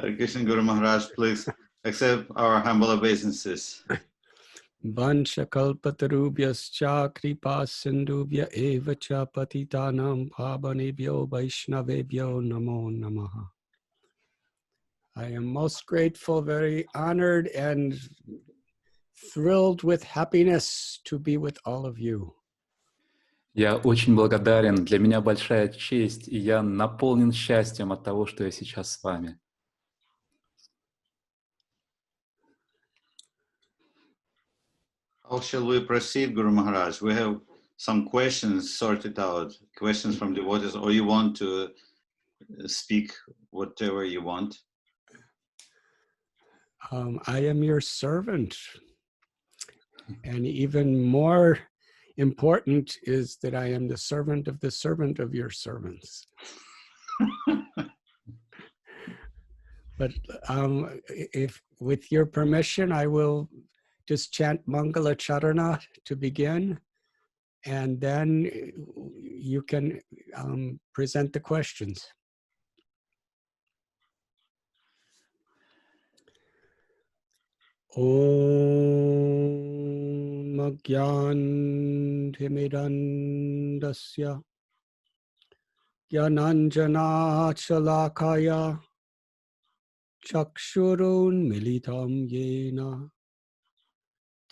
Hare Krishna, Guru Maharaj, please accept our humble obeisances. Vansha kalpatarubhyascha kripa sindhubhya eva cha patitanam pavanebhyo vaishnavebhyo namo namaha. I am most grateful, very honored and thrilled with happiness to be with all of you. Я очень благодарен, для меня большая честь, и я наполнен счастьем от того, что я сейчас с вами. How shall we proceed, Guru Maharaj? We have some questions sorted out, questions from devotees, or you want to speak whatever you want? I am your servant. And even more important is that I am the servant of your servants. But if, with your permission, I will just chant Mangala Charana to begin, and then you can present the questions. Om Agyantimirandasya Gyananjana Chalakaya Chakshurun Militam Yena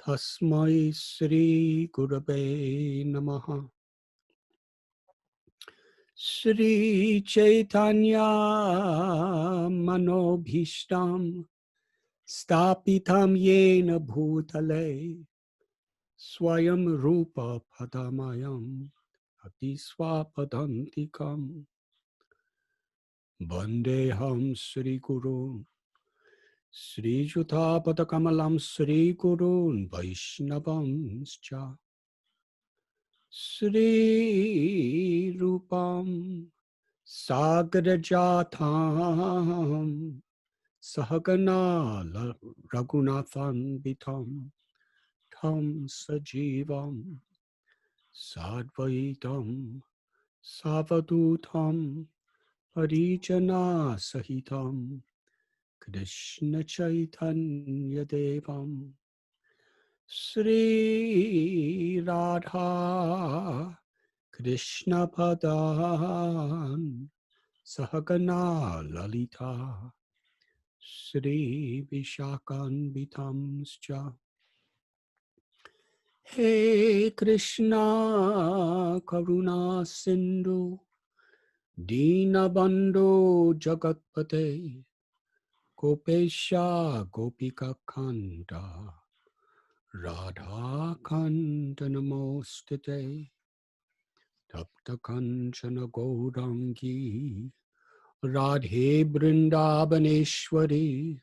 Tasmai Sri Gurave Namaha. Sri Chaitanya Manobhishtam Stapitam Yena Bhutale Swayam Rupa Padamayam Atiswapadantikam Vandeham Sri Guru Sri Jutapatakamalam Sri Gurun Vaishnavamscha Sri Rupam Sagrajatam Sahagana Raghunathan Vitam Tam Sajivam Sadvaitam Savadutam Parijana Sahitam Krishna Chaitanya Devam Sri Radha Krishna Padan Sahagana Lalita Sri Vishakan Vitamscha. Hey Krishna Karuna Sindhu Dinabandhu Jagatpate Gopesha Gopika Kanta Radha Kanta Namostate Tapta Kanchana Gaurangi Radhe Brindabaneshwari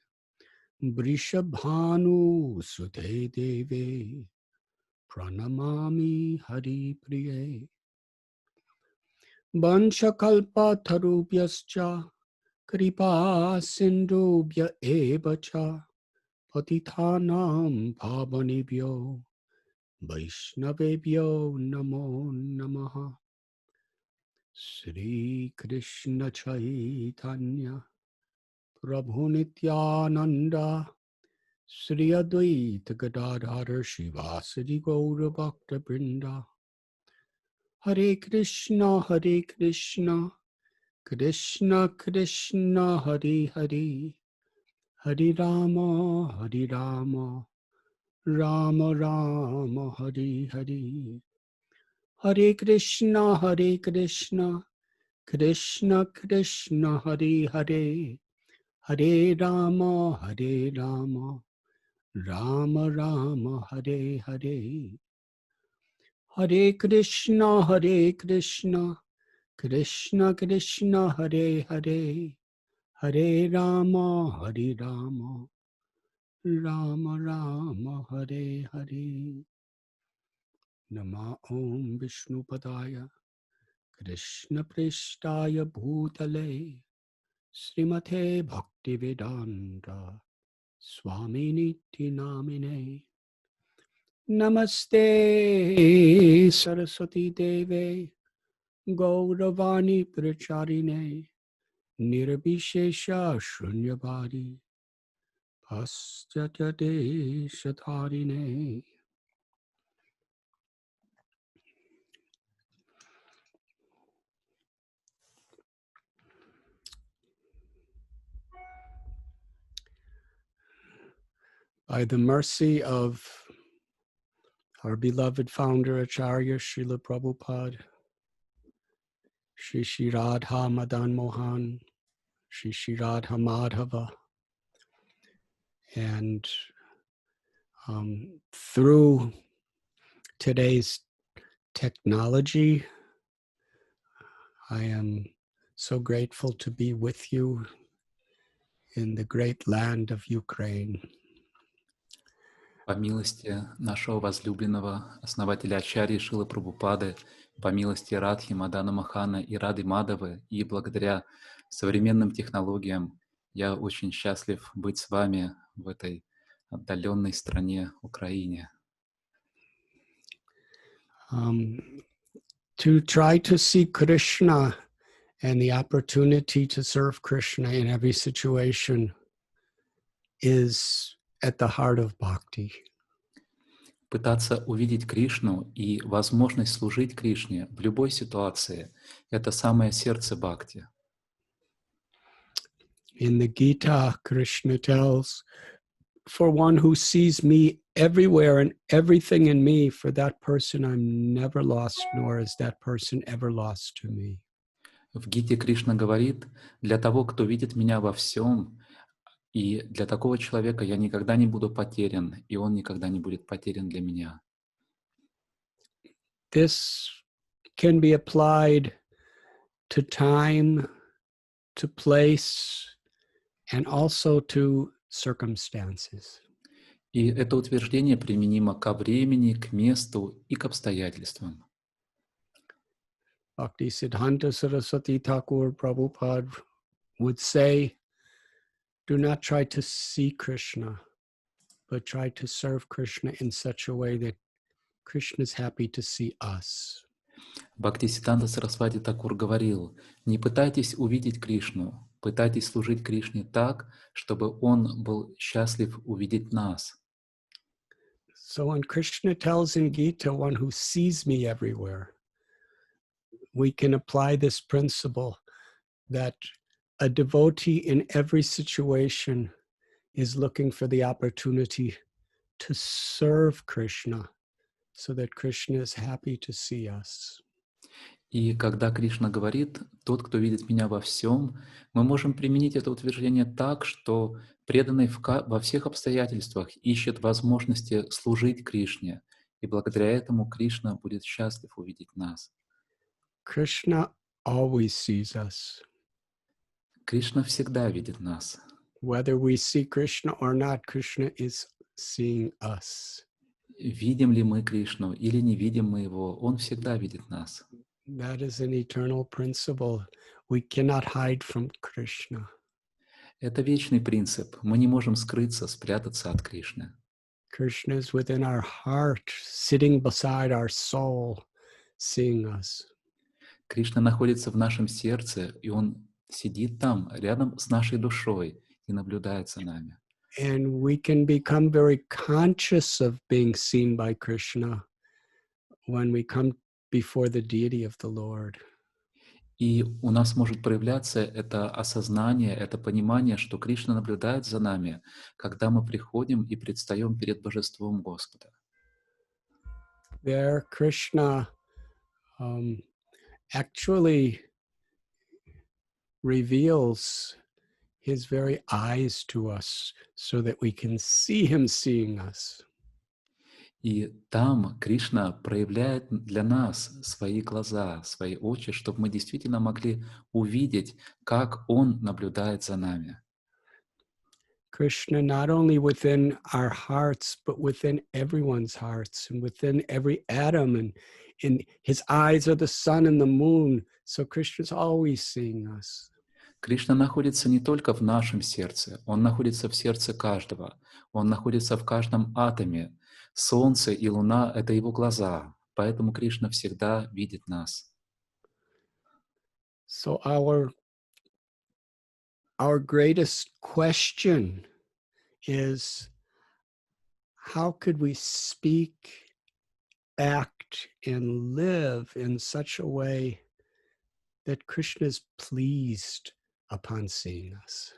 Vrishabhanu Sute Deve Pranamami Hari Priye Vanchakalpa Tarubhyascha Kripa Sindhubhya Evacha Patitanam Pavanebhyo Vaishnavebhyo Namo Namaha. Sri Krishna Chaitanya Prabhu Nityananda Sri Advaita Gadadhara Shivasadi Gaura Bhakta Vrinda. Hare Krishna Krishna Krishna Hare Hare Hare Rama Rama Rama Hare Hare. Hare Krishna Krishna Krishna Hare Hare Hare Rama Rama Rama Hare Hare. Hare Krishna Krishna Krishna Hare Hare Hare Rama Rama Rama Hare Hare. Nama Om Vishnu Padaya Krishna Prishtaya Bhutale Srimate Bhaktivedanta Swami Niti Namine. Namaste Saraswati Deve Gauravani Pracharine Nirabhishesha Shunyabadi Paschatya Deshatarine. By the mercy of our beloved founder Acharya Srila Prabhupada, Shri Radha Madan Mohan, Shri Radha Madhava, and through today's technology, I am so grateful to be with you in the great land of Ukraine. По милости нашего возлюбленного основателя Ачарьи Шилы Прабхупады, по милости Радхи Мадана Мохана и Рады Мадавы, и благодаря современным технологиям я очень счастлив быть с вами в этой отдаленной стране Украине. To try to see Krishna and the opportunity to serve Krishna in every situation is at the heart of bhakti. Пытаться увидеть Кришну и возможность служить Кришне в любой ситуации — это самое сердце бхакти. In the Gita, Krishna tells, for one who sees me everywhere and everything in me, for that person I'm never lost, nor is that person ever lost to me. В Гите Кришна говорит: для того, кто видит меня во всем, и для такого человека я никогда не буду потерян, и он никогда не будет потерян для меня. This can be applied to time, to place, and also to circumstances. И это утверждение применимо ко времени, к месту и к обстоятельствам. Bhaktisiddhanta Saraswati Thakur Prabhupada would say, do not try to see Krishna, but try to serve Krishna in such a way that Krishna is happy to see us. Бхактисиддханта Сарасвати Такур говорил: не пытайтесь увидеть Кришну, пытайтесь служить Кришне так, чтобы Он был счастлив увидеть нас. So when Krishna tells in Gita, one who sees me everywhere, we can apply this principle that a devotee in every situation is looking for the opportunity to serve Krishna so that Krishna is happy to see us. И когда Кришна говорит: «Тот, кто видит меня во всем», мы можем применить это утверждение так, что преданный во всех обстоятельствах ищет возможности служить Кришне, и благодаря этому Кришна будет счастлив увидеть нас. Krishna always sees us. Кришна всегда видит нас. Whether we see Krishna or not, Krishna is seeing us. Видим ли мы Кришну или не видим мы Его, Он всегда видит нас. That is an eternal principle. We cannot hide from Krishna. Это вечный принцип. Мы не можем скрыться, спрятаться от Кришны. Krishna is within our heart, sitting beside our soul, seeing us. Кришна находится в нашем сердце, и Он сидит там, рядом с нашей душой, и наблюдает за нами. And we can become very conscious of being seen by Krishna when we come before the deity of the Lord. И у нас может проявляться это осознание, это понимание, что Кришна наблюдает за нами, когда мы приходим и предстаем перед Божеством Господа. There, Krishna actually reveals his very eyes to us so that we can see him seeing us. И там Кришна проявляет для нас свои глаза, свои очи, чтобы мы действительно могли увидеть, как Он наблюдает за нами. Krishna not only within our hearts, but within everyone's hearts and within every atom. And his eyes are the sun and the moon. So Krishna's always seeing us. Кришна находится не только в нашем сердце, Он находится в сердце каждого, Он находится в каждом атоме. Солнце и Луна — это Его глаза, поэтому Кришна всегда видит нас. So our our greatest question is, how could we speak, act, and live in such a way that Krishna is pleased upon seeing us?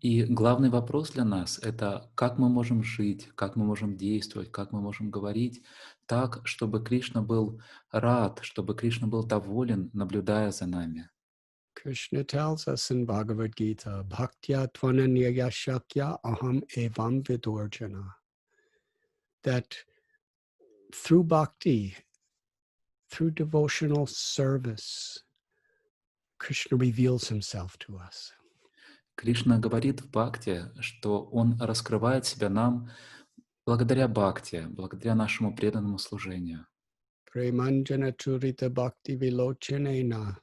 И главный вопрос для нас — это как мы можем жить, как мы можем действовать, как мы можем говорить так, чтобы Кришна был рад, чтобы Кришна был доволен, наблюдая за нами. Krishna tells us in Bhagavad Gita, Bhaktya Tvananya Shakya Aham Evam Vidurjana, that through bhakti, through devotional service, Krishna reveals himself to us. Кришна говорит в бхакти, что Он раскрывает себя нам благодаря бхакти, благодаря нашему преданному служению. Premanjana Turita Bhakti Vilochanena.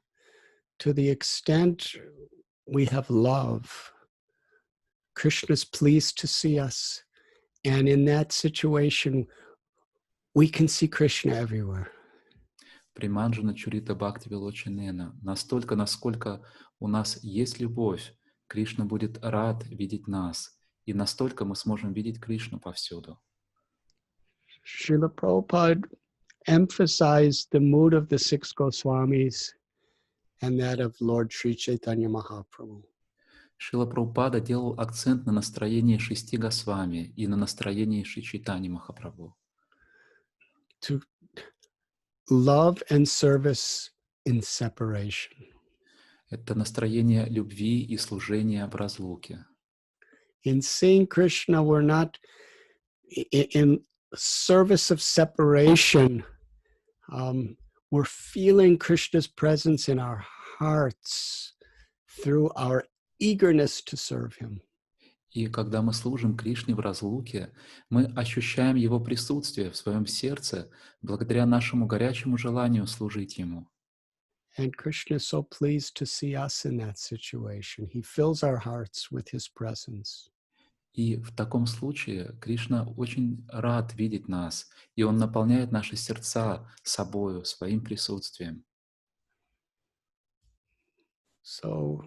To the extent we have love, Krishna is pleased to see us. And in that situation, we can see Krishna everywhere. Приманджана Чурита Бхакти Вилочинена. Настолько, насколько у нас есть любовь, Кришна будет рад видеть нас. И настолько мы сможем видеть Кришну повсюду. Srila Prabhupada emphasized the mood of the six Goswamis and that of Lord Sri Chaitanya Mahaprabhu. Шрила Прабхупада делал акцент на настроении 6 Госвами и на настроении Шри Чайтаньи Махапрабху. To love and service in separation. Это настроение любви и служения в разлуке. In seeing Krishna, we're not in service of separation. We're feeling Krishna's presence in our hearts through our eagerness to serve him. И когда мы служим Кришне в разлуке, мы ощущаем Его присутствие в своем сердце благодаря нашему горячему желанию служить Ему. And Krishna is so pleased to see us in that situation. He fills our hearts with his presence. И в таком случае Кришна очень рад видеть нас, и Он наполняет наши сердца собою, своим присутствием. So,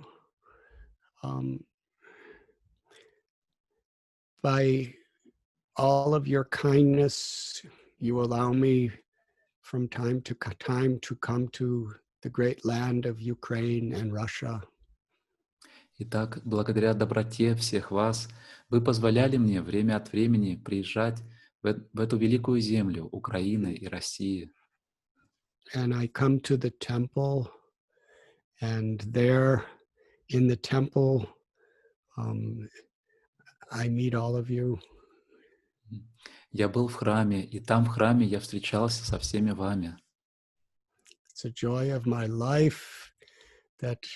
by all of your kindness, you allow me from time to come to the great land of Ukraine and Russia. Итак, благодаря доброте всех вас, вы позволяли мне время от времени приезжать в эту великую землю Украины и России. And I come to the temple, and there in the temple, I meet all of you. Я был в храме, и там в храме я встречался со всеми вами. It's a joy of my life that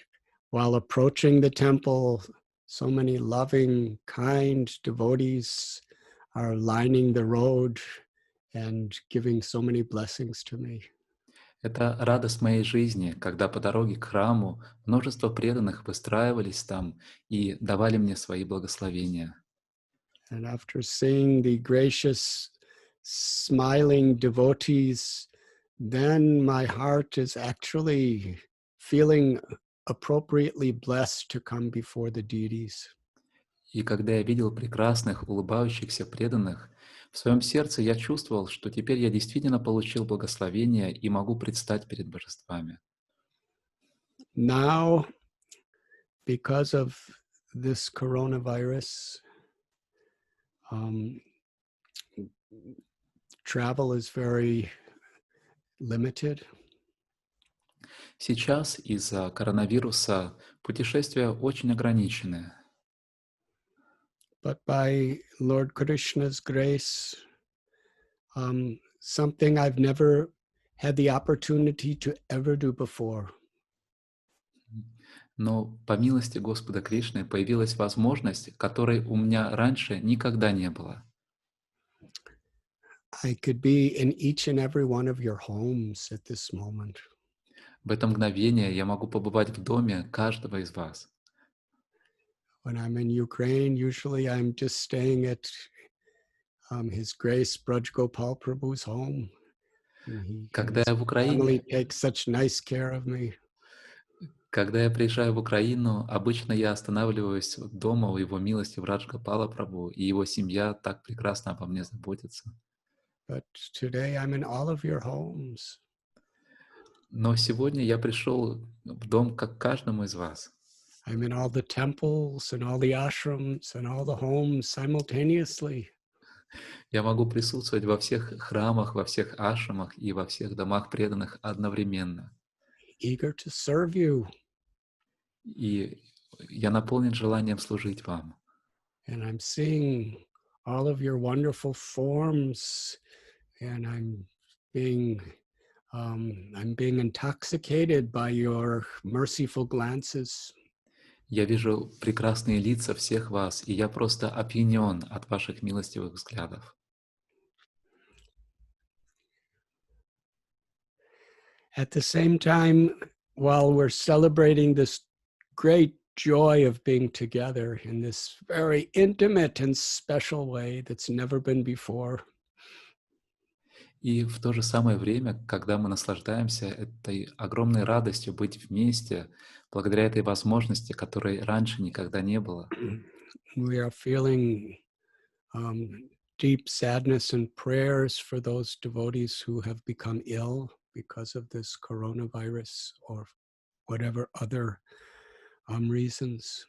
while approaching the temple, so many loving, kind devotees are lining the road and giving so many blessings to me. Это радость моей жизни, когда по дороге к храму множество преданных выстраивались там и давали мне свои благословения. And after seeing the gracious, smiling devotees, then my heart is actually feeling appropriately blessed to come before the deities. И когда я видел прекрасных, улыбающихся преданных, в своем сердце я чувствовал, что теперь я действительно получил благословение и могу предстать перед божествами. Now, because of this coronavirus, travel is very limited. Сейчас из-за коронавируса путешествия очень ограничены. But by Lord Krishna's grace, something I've never had the opportunity to ever do before. Но по милости Господа Кришны появилась возможность, которой у меня раньше никогда не было. I could be in each and every one of your homes at this moment. В это мгновение я могу побывать в доме каждого из вас. When I'm in Ukraine, usually I'm just staying at His Grace Braj Gopal Prabhu's home. And Когда his я в family Украине, takes such nice care of me. Когда я приезжаю в Украину, обычно я останавливаюсь дома у его милости Враджгопала Прабху, и его семья так прекрасно обо мне заботится. But today I'm in all of your homes. Но сегодня я пришел в дом как каждому из вас. I'm in all the temples and all the ashrams and all the homes simultaneously. Я могу присутствовать во всех храмах, во всех ашрамах и во всех домах преданных одновременно. Eager to serve you. И я наполнен желанием служить вам. And I'm seeing all of your wonderful forms, and I'm being intoxicated by your merciful glances. Я вижу прекрасные лица всех вас, и я просто опьянен от ваших милостивых взглядов. At the same time, while we're celebrating this great joy of being together in this very intimate and special way that's never been before, И в то же самое время, когда мы наслаждаемся этой огромной радостью быть вместе, благодаря этой возможности, которой раньше никогда не было, we are feeling deep sadness and prayers for those devotees who have become ill because of this coronavirus or whatever other reasons.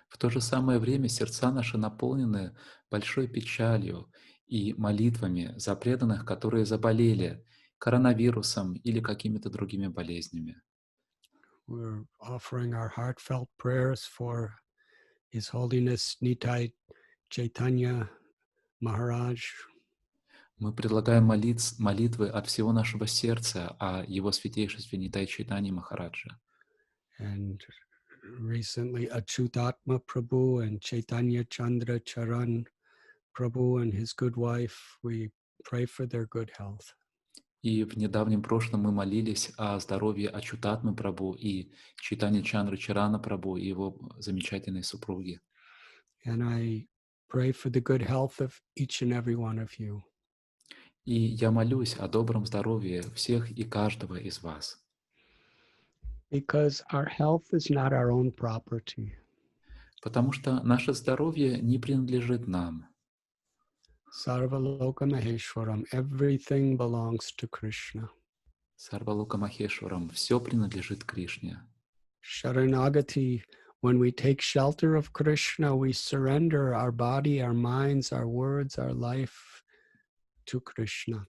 в то же самое время сердца наши наполнены большой печалью и молитвами за преданных, которые заболели коронавирусом или какими-то другими болезнями. We're offering our heartfelt prayers for His Holiness Nitai Chaitanya Maharaj, Мы предлагаем молитвы от всего нашего сердца о Его Святейшестве Нитай Чайтаньи Махараджа. and recently Achyutatma Prabhu and Chaitanya Chandra Charan Prabhu and his good wife. We pray for their good health. И в недавнем прошлом мы молились о здоровье Ачутатмы Прабху и Чайтаньи Чандры Чарана Прабху и его замечательной супруги. And I pray for the good health of each and every one of you. И я молюсь о добром здоровье всех и каждого из вас. Because our health is not our own property. Потому что наше здоровье не принадлежит нам. Sarvaloka Maheshwaram, everything belongs to Krishna. Сарвалока Махешварам, все принадлежит Кришне. Sharanagati, when we take shelter of Krishna, we surrender our body, our minds, our words, our life to Krishna.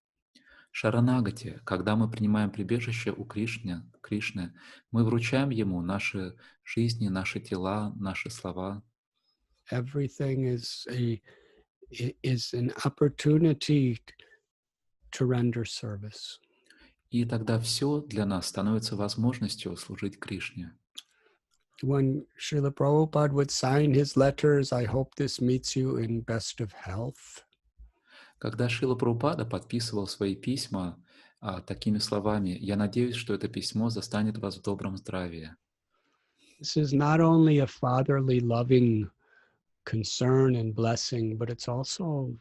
Шаранагати, когда мы принимаем прибежище у Кришны, мы вручаем Ему наши жизни, наши тела, наши слова. Everything is an opportunity to render service. И тогда все для нас становится возможностью служить Кришне. When Srila Prabhupada would sign his letters, I hope this meets you in best of health. Когда Шрила Прабхупада подписывал свои письма такими словами, я надеюсь, что это письмо застанет вас в добром здравии. This is not only a fatherly, loving concern and blessing, but it's also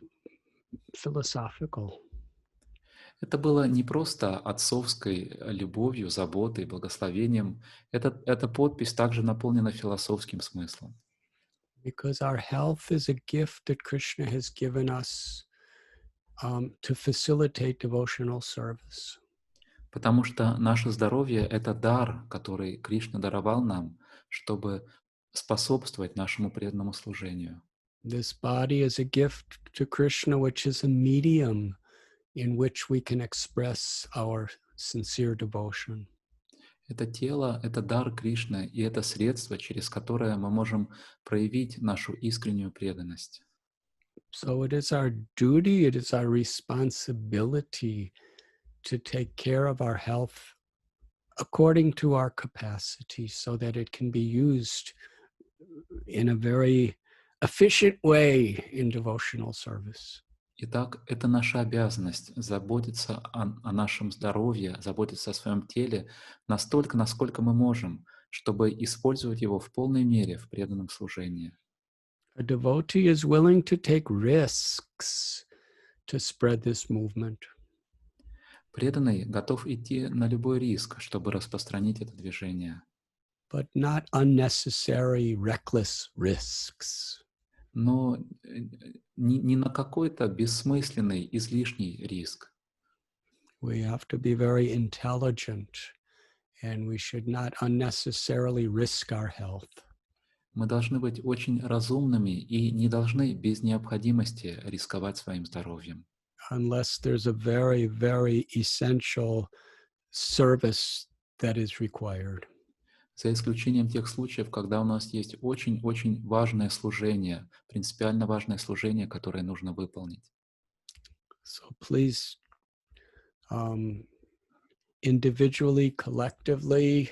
philosophical. Это было не просто отцовской любовью, заботой, благословением. Эта подпись также наполнена философским смыслом. Because our health is a gift that Krishna has given us to facilitate devotional service. Потому что наше здоровье — это дар, который Кришна даровал нам, чтобы способствовать нашему преданному служению. This body is a gift to Krishna, which is a medium in which we can express our sincere devotion. Это тело — это дар Кришны, и это средство, через которое мы можем проявить нашу искреннюю преданность. So it is our duty, it is our responsibility to take care of our health according to our capacity so that it can be used in a very efficient way in devotional service. Итак, это наша обязанность — заботиться о нашем здоровье, заботиться о своем теле настолько, насколько мы можем, чтобы использовать его в полной мере в преданном служении. A devotee is willing to take risks to spread this movement. Преданный готов идти на любой риск, чтобы распространить это движение. but not unnecessary, reckless risks. Но не на какой-то бессмысленный, излишний риск. We have to be very intelligent, and we should not unnecessarily risk our health. Мы должны быть очень разумными и не должны без необходимости рисковать своим здоровьем. Unless there's a very, very essential service that is required. За исключением тех случаев, когда у нас есть очень-очень важное служение, принципиально важное служение, которое нужно выполнить. So please, individually, collectively,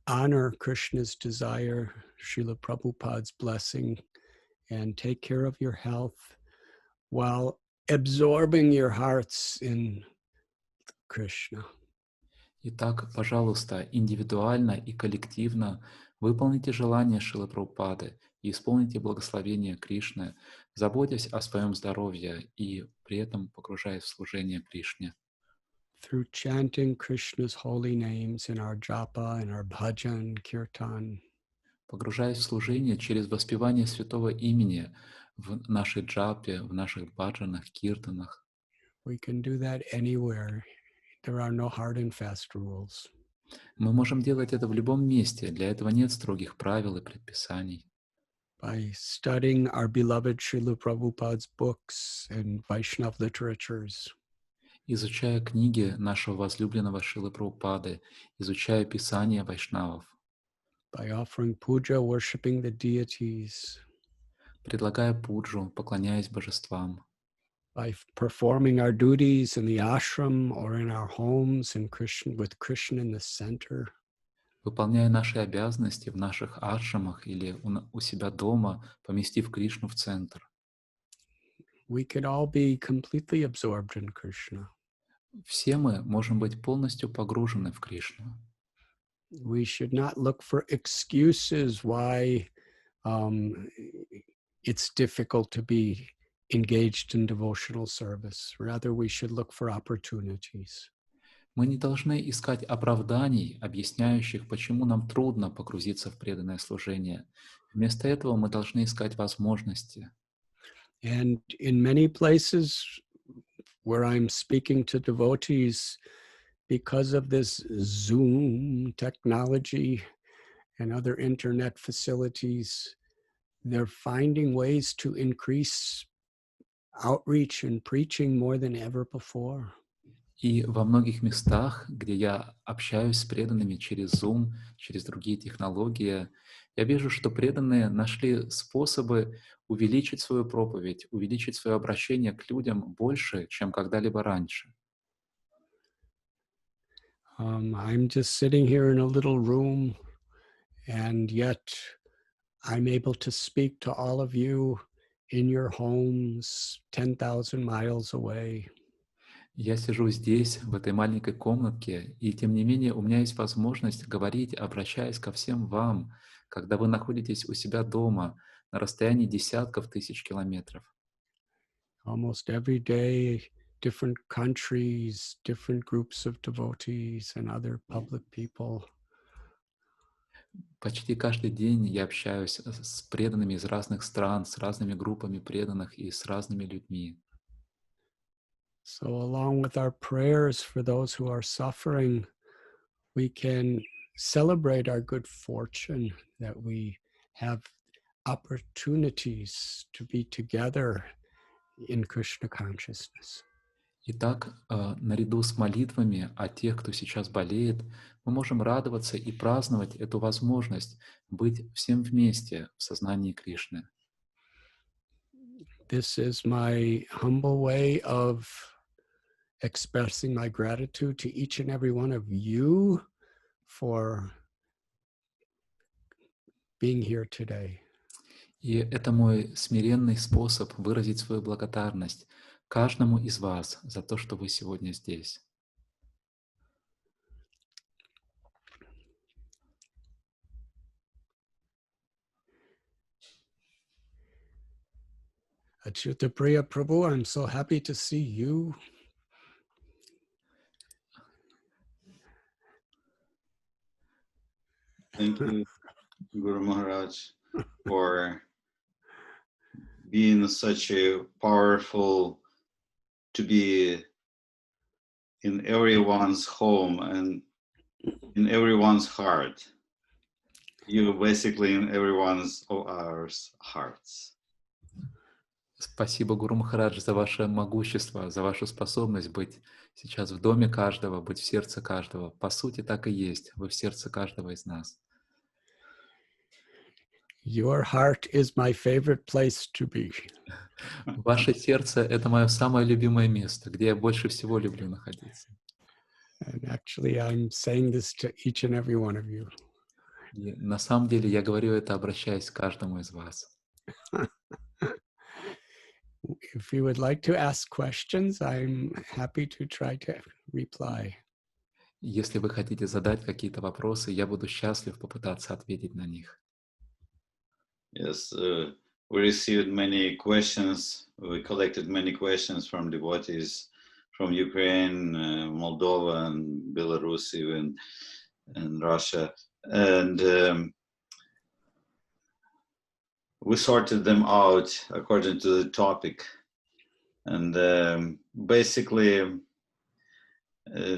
honor Krishna's desire, Srila Prabhupada's blessing, and take care of your health while absorbing your hearts in Krishna. Итак, пожалуйста, индивидуально и коллективно выполните желание Шрилы Прабхупады и исполните благословение Кришны, заботясь о своем здоровье и при этом погружаясь в служение Кришне. Through chanting Krishna's holy names in our japa, in our bhajan, kirtan, Погружаясь в служение через воспевание святого имени в нашей джапе, в наших баджанах, киртанах. we can do that anywhere. There are no hard and fast rules. Мы можем делать это в любом месте, для этого нет строгих правил и предписаний. By studying our beloved Srila Prabhupada's books and Vaishnav literatures, Изучая книги нашего возлюбленного Шрилы Прабхупады, изучая писания вайшнавов, by offering puja, worshiping the deities, предлагая пуджу, поклоняясь божествам, by performing our duties in the ashram or in our homes in Krishna, with Krishna in the center, выполняя наши обязанности в наших ашрамах или у себя дома, поместив Кришну в центр. we can all be completely absorbed in Krishna. Все мы можем быть полностью погружены в Кришну. We should not look for excuses why it's difficult to be engaged in devotional service. Rather, we should look for opportunities. Мы не должны искать оправданий, объясняющих, почему нам трудно погрузиться в преданное служение. Вместо этого мы должны искать возможности. And in many places where I'm speaking to devotees, because of this Zoom technology and other internet facilities, they're finding ways to increase outreach and preaching more than ever before. И во многих местах, где я общаюсь с преданными через Zoom, через другие технологии, я вижу, что преданные нашли способы увеличить свою проповедь, увеличить свое обращение к людям больше, чем когда-либо раньше. I'm just sitting here in a little room, and yet I'm able to speak to all of you in your homes 10,000 miles away. Я сижу здесь, в этой маленькой комнатке, и тем не менее у меня есть возможность говорить, обращаясь ко всем вам, когда вы находитесь у себя дома на расстоянии десятков тысяч километров. Almost every day, different countries, different groups of devotees and other public people. Почти каждый день я общаюсь с преданными из разных стран, с разными группами преданных и с разными людьми. So along with our prayers for those who are suffering, we can celebrate our good fortune that we have opportunities to be together in Krishna consciousness. Итак, наряду с молитвами о тех, кто сейчас болеет, мы можем радоваться и праздновать эту возможность быть всем вместе в сознании Кришны. This is my humble way of expressing my gratitude to each and every one of you for being here today. И это мой смиренный способ выразить свою благодарность каждому из вас за то, что вы сегодня здесь. Achyuta Priya Prabhu, I'm so happy to see you. Thank you, Guru Maharaj, for being such a powerful to be in everyone's home and in everyone's heart. You're basically in everyone's of our hearts. Спасибо, Гуру Махарадж, за ваше могущество, за вашу способность быть сейчас в доме каждого, быть в сердце каждого. По сути, так и есть. Вы в сердце каждого из нас. Your heart is my favorite place to be. Ваше сердце — это мое самое любимое место, где я больше всего люблю находиться. And actually, I'm saying this to each and every one of you. И на самом деле я говорю это, обращаясь к каждому из вас. If you would like to ask questions, I'm happy to try to reply. Если вы хотите задать какие-то вопросы, я буду счастлив попытаться ответить на них. Yes, we received many questions. We collected many questions from devotees from Ukraine, Moldova, and Belarus, even, and Russia. And we sorted them out according to the topic. And basically,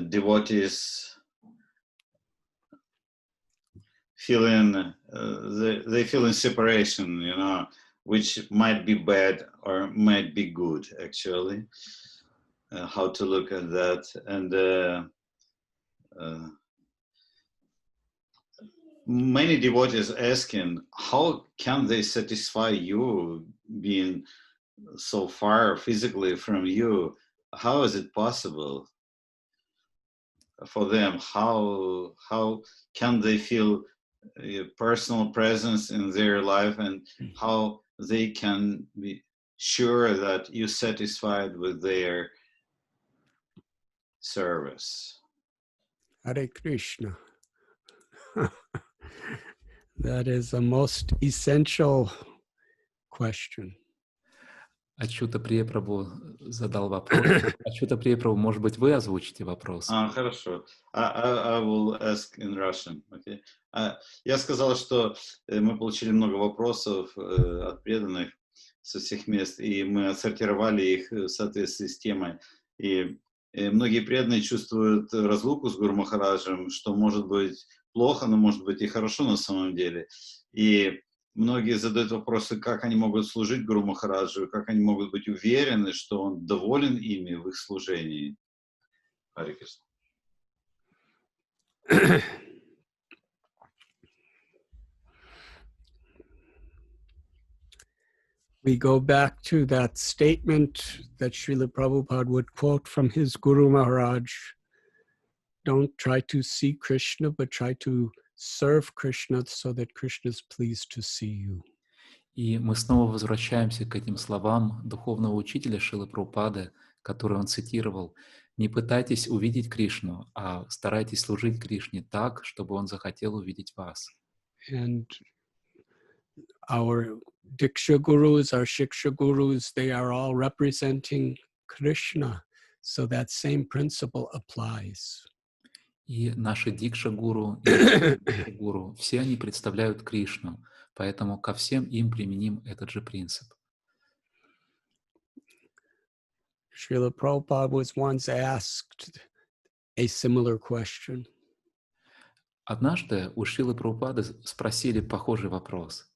devotees feeling they feel in separation, you know, which might be bad or might be good, actually. How to look at that. And many devotees asking, how can they satisfy you being so far physically from you? How is it possible for them? How can they feel a personal presence in their life, and how they can be sure that you're satisfied with their service? Hare Krishna. That is a most essential question. Ачута Прия Прабhu задал вопрос. Ачута Прия Прабhu, может быть, вы озвучите вопрос? Хорошо. I will ask in Russian. Okay? Я сказал, что мы получили много вопросов от преданных со всех мест, и мы отсортировали их в соответствии с темой. И многие преданные чувствуют разлуку с Гуру Махараджем, что может быть плохо, но может быть и хорошо на самом деле. И многие задают вопросы, как они могут служить Гуру Махараджу, как они могут быть уверены, что он доволен ими в их служении. Харе Кришна. We go back to that statement that Srila Prabhupada would quote from his Guru Maharaj. Don't try to see Krishna, but try to serve Krishna so that Krishna is pleased to see you. И мы снова возвращаемся к этим словам духовного учителя Шрилы Прабхупады, которые он цитировал. Не пытайтесь увидеть Кришну, а старайтесь служить Кришне так, чтобы он захотел увидеть вас. And our Diksha Gurus, our Shiksha Gurus, they are all representing Krishna. So that same principle applies. И наши Дикша-гуру, и гуру, все они представляют Кришну, поэтому ко всем им применим этот же принцип. Srila Prabhupada was once asked a similar question. Однажды у Шрилы Прабхупады спросили похожий вопрос.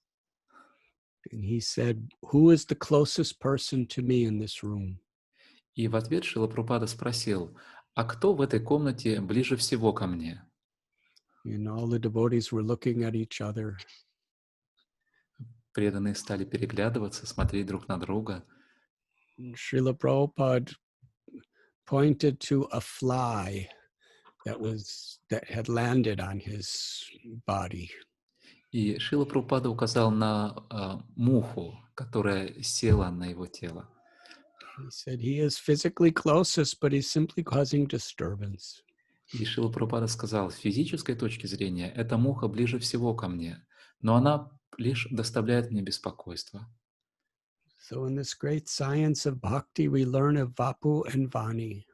And he said, who is the closest person to me in this room? И в ответ Шрила Прабхупада спросил, а кто в этой комнате ближе всего ко мне? And all the devotees were looking at each other. Преданные стали переглядываться, смотреть друг на друга. Srila Prabhupada pointed to a fly that had landed on his body. И Шрила Прабхупада указал на муху, которая села на его тело. He said he is physically closest, but he's simply causing disturbance. И Шрила Прабхупада сказал, с физической точки зрения, эта муха ближе всего ко мне, но она лишь доставляет мне беспокойство. So in this great science of bhakti, we learn of Vapu and Vani.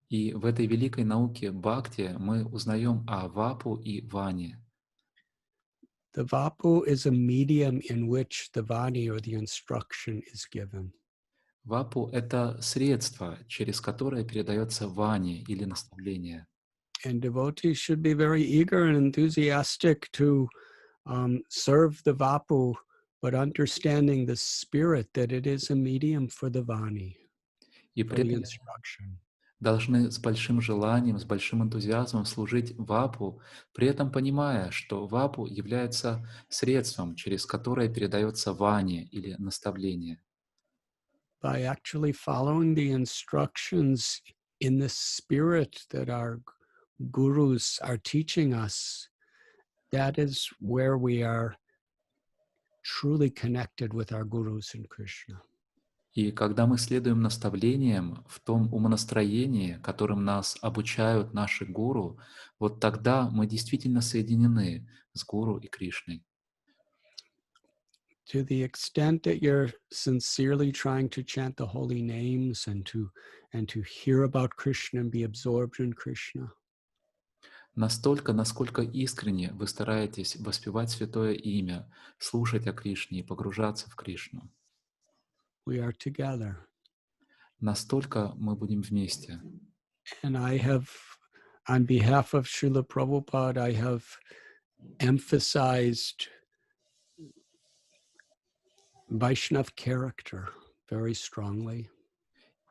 И в этой великой науке бхакти мы узнаем о Вапу и Ване. The Vapu is a medium in which the Vani or the instruction is given. Вапу — это средство, через которое передается вани или наставление. And devotees should be very eager and enthusiastic to serve the Vapu, but understanding the spirit that it is a medium for the Vani, И for the преданные instruction. должны с большим желанием, с большим энтузиазмом служить Вапу, при этом понимая, что Вапу является средством, через которое передается вани или наставление. By actually following the instructions in the spirit that our gurus are teaching us, that is where we are truly connected with our gurus and Krishna. И когда мы следуем наставлениям в том умонастроении, которым нас обучают наши гуру, вот тогда мы действительно соединены с гуру и Кришной. To the extent that you're sincerely trying to chant the holy names and to hear about Krishna and be absorbed in Krishna, Настолько, насколько искренне вы стараетесь воспевать святое имя, слушать о Кришне и погружаться в Кришну, we are together. настолько мы будем вместе. And I have, on behalf of Srila Prabhupada, I have emphasized Vaishnav character very strongly.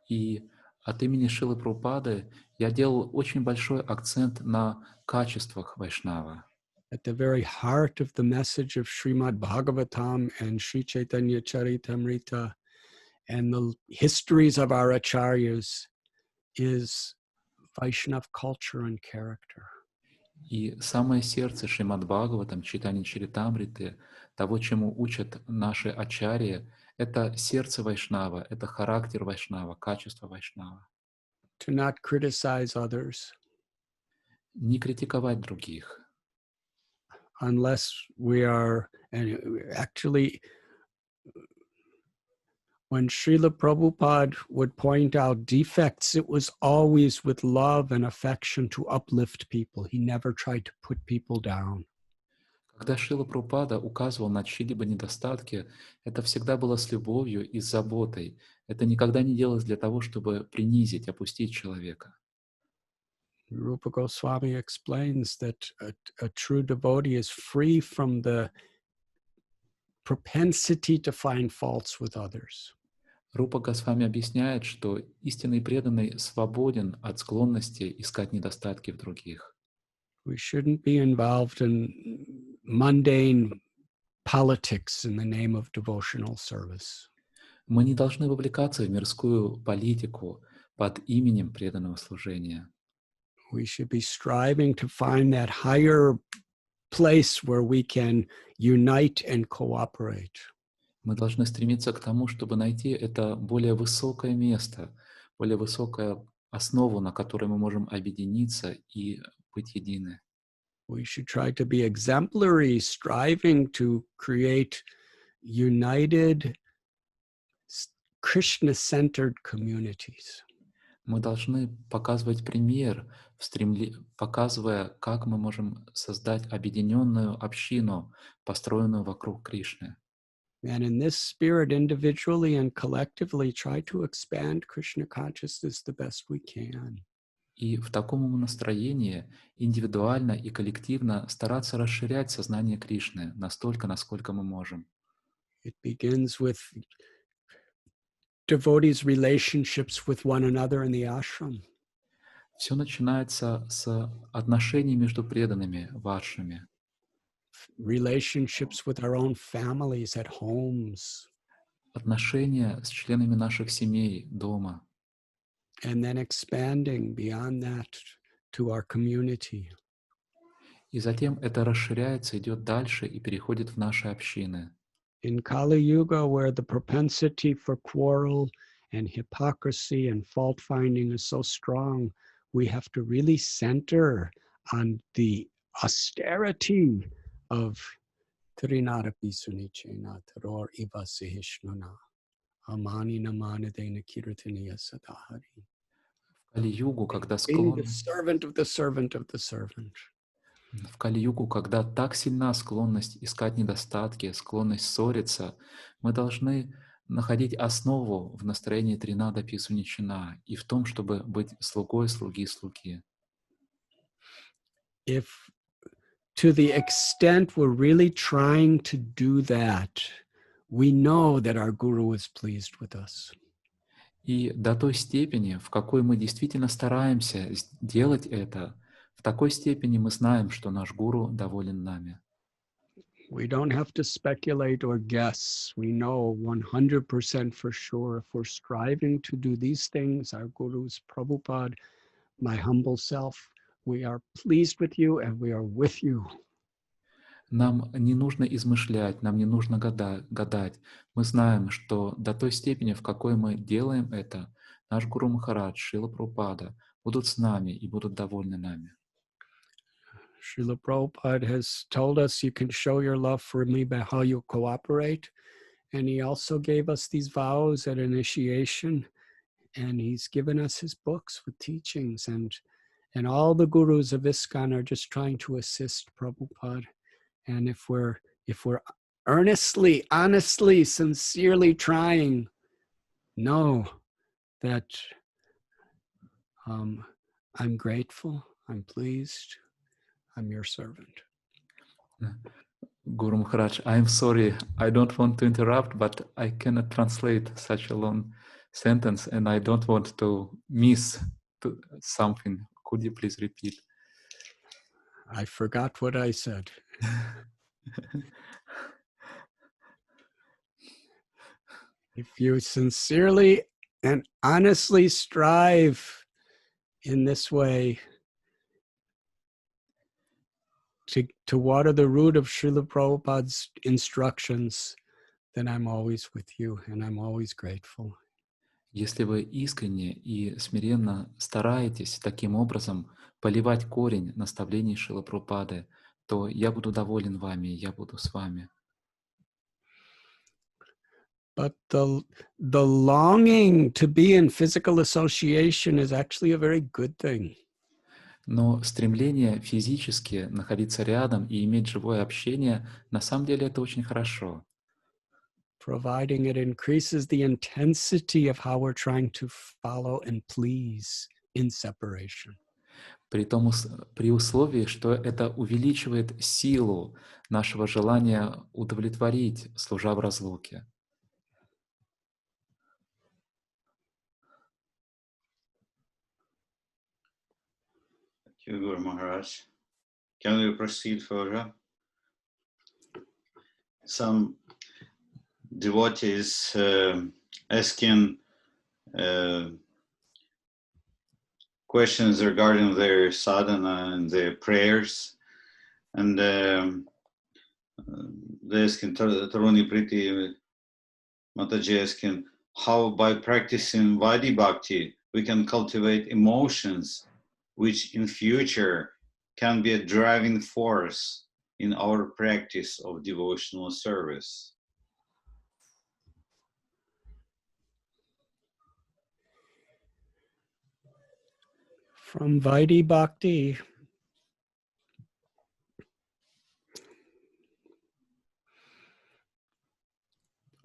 И от имени Шрилы Прабхупады я делал очень большой акцент на качествах Вайшнава. At the very heart of the message of Srimad Bhagavatam and Sri Chaitanya Charitamrita and the histories of our acharyas is Vaishnav culture and character. И самое сердце Шримад Бхагаватам, Чайтанья Чаритамриты, того, чему учат наши ачарьи, это сердце Вайшнава, это характер Вайшнава, качество Вайшнава. To not criticize others Не критиковать других, unless we are, and actually, when Srila Prabhupada would point out defects, it was always with love and affection to uplift people. He never tried to put people down. Когда Шрила Прабхупада указывал на чьи-либо недостатки, это всегда было с любовью и с заботой. Это никогда не делалось для того, чтобы принизить, опустить человека. Rupa Goswami explains that a true devotee is free from the propensity to find faults with others. Рупа Госвами объясняет, что истинный преданный свободен от склонности искать недостатки в других. We shouldn't be involved in mundane politics in the name of devotional service. Мы не должны вовлекаться в мирскую политику под именем преданного служения. We should be striving to find that higher place where we can unite and cooperate. Мы должны стремиться к тому, чтобы найти это более высокое место, более высокую основу, на которой мы можем объединиться и быть едины. We should try to be exemplary, striving to create united, Krishna-centered communities. Мы должны показывать пример, показывая, как мы можем создать объединенную общину, построенную вокруг Кришны. And in this spirit, individually and collectively, try to expand Krishna consciousness the best we can. И в таком настроении индивидуально и коллективно стараться расширять сознание Кришны настолько, насколько мы можем. It begins with devotees' relationships with one another in the ashram. Все начинается с отношений между преданными, варшами, Relationships with our own families at homes. отношения с членами наших семей дома. And then expanding beyond that to our community. И затем это расширяется, идет дальше и переходит в наши общины. In Kali Yuga, where the propensity for quarrel and hypocrisy and fault finding is so strong, we have to really center on the austerity of Trinarapi Sunichena Taror Iva Sihishnana Amani Namanadena Kirtaniya Sadahari. В Кали-югу, когда Being the склонность servant of the servant of the servant. В Кали-югу, когда так сильна склонность искать недостатки, склонность ссориться, мы должны находить основу в настроении Тринада Писуничина и в том, чтобы быть слугой слуги слуги. If to the extent we're really trying to do that, we know that our Guru is pleased with us. И до той степени, в какой мы действительно стараемся сделать это, в такой степени мы знаем, что наш Гуру доволен нами. We don't have to speculate or guess. We know 100% for sure if we're striving to do these things, our Guru's Prabhupada, my humble self, we are pleased with you and we are with you. Нам не нужно измышлять, нам не нужно гадать. Мы знаем, что до той степени, в какой мы делаем это, наш Гуру Махарадж, Шрила Прабхупада будут с нами и будут довольны нами. Srila Prabhupada has told us you can show your love for me by how you cooperate. And he also gave us these vows at initiation. And he's given us his books with teachings. And all the gurus of ISKCON are just trying to assist Prabhupada. And if we're earnestly, honestly, sincerely trying, know that I'm grateful, I'm pleased, I'm your servant. Guru Maharaj, I'm sorry, I don't want to interrupt, but I cannot translate such a long sentence and I don't want to miss something. Could you please repeat? I forgot what I said. If you sincerely and honestly strive in this way to water the root of Srila Prabhupada's instructions, then I'm always with you and I'm always grateful. Если вы искренне и смиренно стараетесь таким образом поливать корень наставлений Шрилы Прабхупады, то я буду доволен вами, я буду с вами. But the longing to be in physical association is actually a very good thing. Но стремление физически находиться рядом и иметь живое общение, на самом деле это очень хорошо. Providing it increases the intensity of how we're trying to follow and please in separation. При условии, что это увеличивает силу нашего желания удовлетворить, служа в разлуке. Thank you, Guru Maharaj. Can we proceed further? Some devotees asking questions regarding their sadhana and their prayers. And they're asking, Taruni Priti Mataji asking, how by practicing Vaidhi Bhakti, we can cultivate emotions which in future can be a driving force in our practice of devotional service. From Vaidhi Bhakti,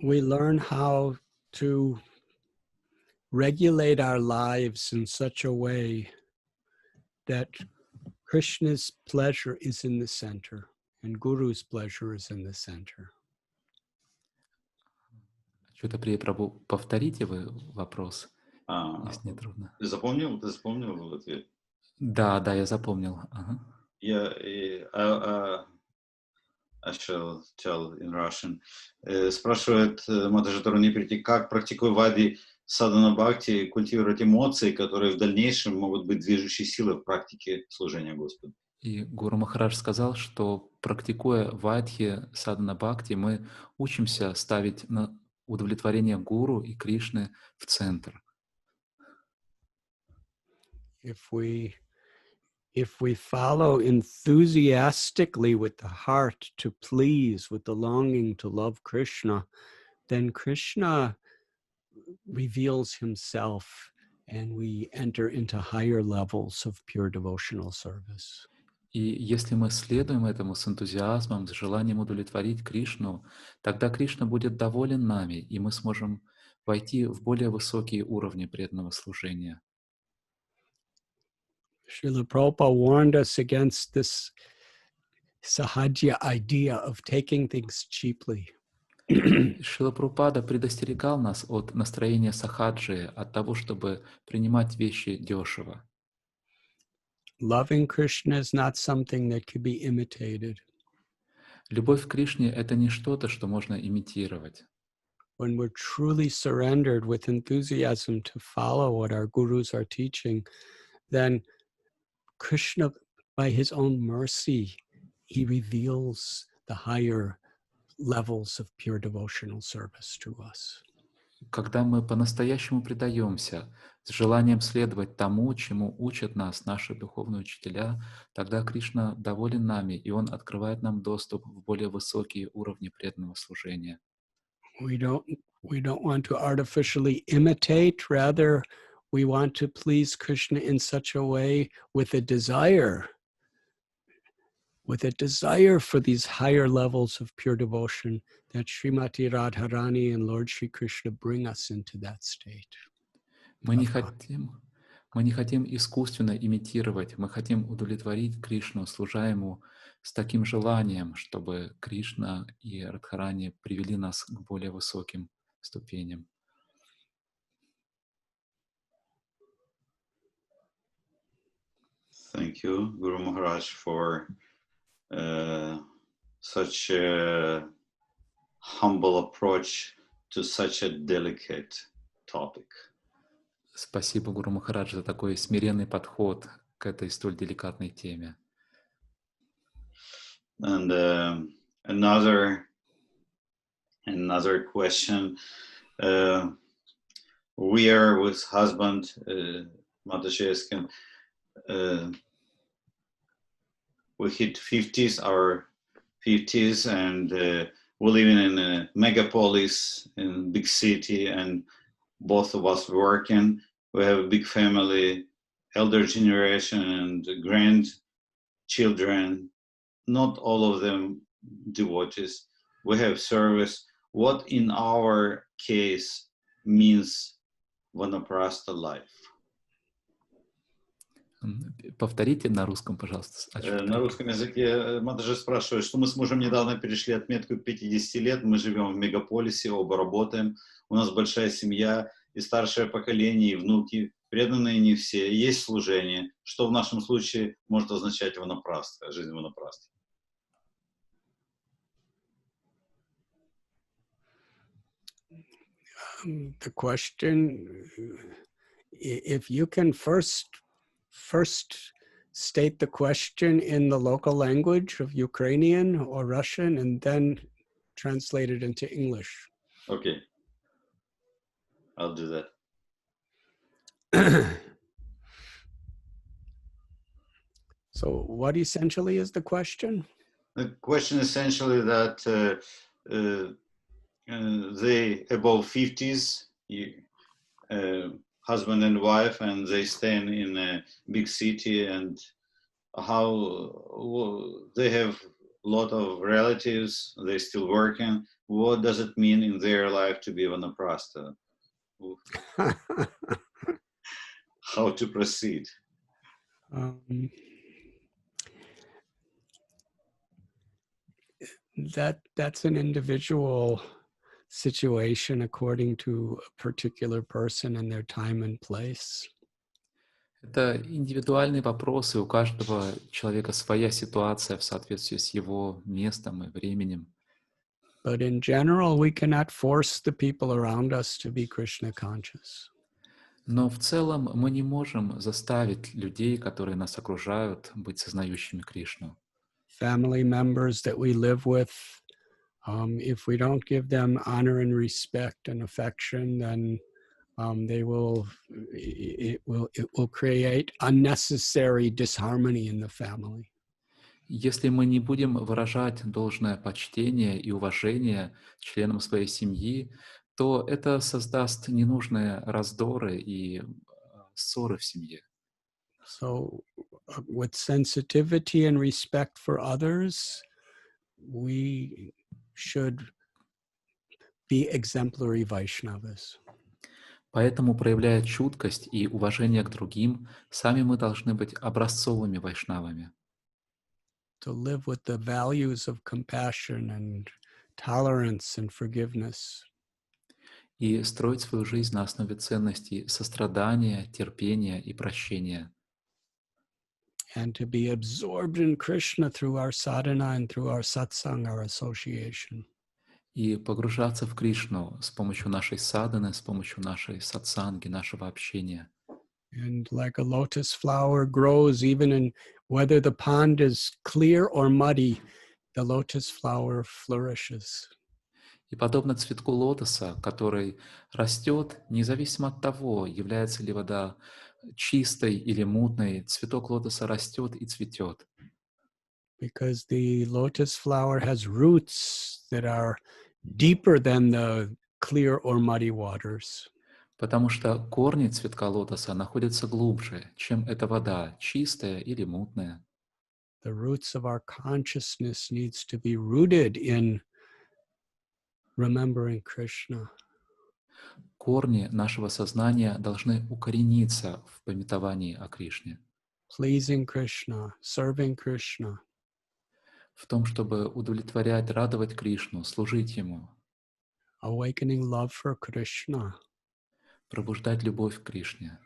we learn how to regulate our lives in such a way that Krishna's pleasure is in the center and Guru's pleasure is in the center. Что-то при Прабху, повторите вы вопрос, если не трудно. Ты запомнил ответ? Да, я запомнил. Ага. I shall tell in Russian. Спрашивает Матаджи Таруни Прити, как практикуя Вади Садана Бхакти культивировать эмоции, которые в дальнейшем могут быть движущей силой в практике служения Господу. И Гуру Махарадж сказал, что практикуя Вадхи Садана Бхакти, мы учимся ставить на удовлетворение Гуру и Кришны в центр. If we follow enthusiastically with the heart to please, with the longing to love Krishna, then Krishna reveals himself and we enter into higher levels of pure devotional service. И если мы следуем этому с энтузиазмом, с желанием удовлетворить Кришну, тогда Кришна будет доволен нами, и мы сможем войти в более высокие уровни преданного служения. Srila Prabhupada warned us against this sahaja idea of taking things cheaply. Шрила Прабхупада предостерегал нас от настроения сахаджи, от того, чтобы принимать вещи дешево. Loving Krishna is not something that can be imitated. Любовь к Кришне — это не что-то, что можно имитировать. When we're truly surrendered with enthusiasm to follow what our gurus are teaching, then Krishna, by his own mercy, he reveals the higher levels of pure devotional service to us. Когда мы по-настоящему предаемся, с желанием следовать тому, чему учат нас наши духовные учителя, тогда Кришна доволен нами, и Он открывает нам доступ в более высокие уровни преданного служения. We don't want to artificially imitate, rather we want to please Krishna in such a way with a desire for these higher levels of pure devotion that Srimati Radharani and Lord Shri Krishna bring us into that state. Мы не хотим искусственно имитировать, мы хотим удовлетворить Кришну, служа Ему с таким желанием, чтобы Кришна и Радхарани привели нас к более высоким ступеням. Thank you, Guru Maharaj, for such a humble approach to such a delicate topic. Спасибо, Гуру Махарадж, за такой смиренный подход к этой столь деликатной теме. And another question. We are with husband, Matashevskin. We hit 50s, and we're living in a megapolis, in a big city, and both of us working. We have a big family, elder generation and grandchildren, not all of them devotees. We have service. What in our case means Vanaprastha life? Повторите на русском, пожалуйста. На русском языке Матаджи спрашивает, что мы с мужем недавно перешли отметку 50 лет, мы живем в мегаполисе, оба работаем, у нас большая семья, и старшее поколение, и внуки, преданные не все, есть служение. Что в нашем случае может означать ванапрастха, жизнь ванапрастхи? The question, if you can first state the question in the local language of Ukrainian or Russian and then translate it into English. Okay. I'll do that. So what essentially is the question? The question essentially that they above 50s, husband and wife, and they stay in a big city, and how they have a lot of relatives, they're still working. What does it mean in their life to be vanaprastha? How to proceed? That's an individual situation according to a particular person and their time and place. Это индивидуальные вопросы, у каждого человека своя ситуация в соответствии с его местом и временем. But in general, we cannot force the people around us to be Krishna conscious. Но в целом мы не можем заставить людей, которые нас окружают, быть сознающими Кришну. Family members that we live with, if we don't give them honor and respect and affection, then it will create unnecessary disharmony in the family. Если мы не будем выражать должное почтение и уважение членам своей семьи, то это создаст ненужные раздоры и ссоры в семье. So with sensitivity and respect for others, we should be exemplary Vaishnavas. Поэтому, проявляя чуткость и уважение к другим, сами мы должны быть образцовыми вайшнавами. To live with the values of compassion and tolerance and forgiveness. И строить свою жизнь на основе ценностей сострадания, терпения и прощения. And to be absorbed in Krishna through our sadhana and through our satsang, our association. И погружаться в Кришну с помощью нашей садханы, с помощью нашей сатсанги, нашего общения. And like a lotus flower grows even in whether the pond is clear or muddy, the lotus flower flourishes. И подобно цветку лотоса, который растет, независимо от того, является ли вода чистой или мутной, цветок лотоса растет и цветет. Because the lotus flower has roots that are deeper than the clear or muddy waters. Потому что корни цветка лотоса находятся глубже, чем эта вода, чистая или мутная. The roots of our consciousness needs to be rooted in remembering Krishna. Корни нашего сознания должны укорениться в памятовании о Кришне, Pleasing Krishna, serving Krishna. в том, чтобы удовлетворять, радовать Кришну, служить Ему, Awakening love for Krishna. пробуждать любовь к Кришне.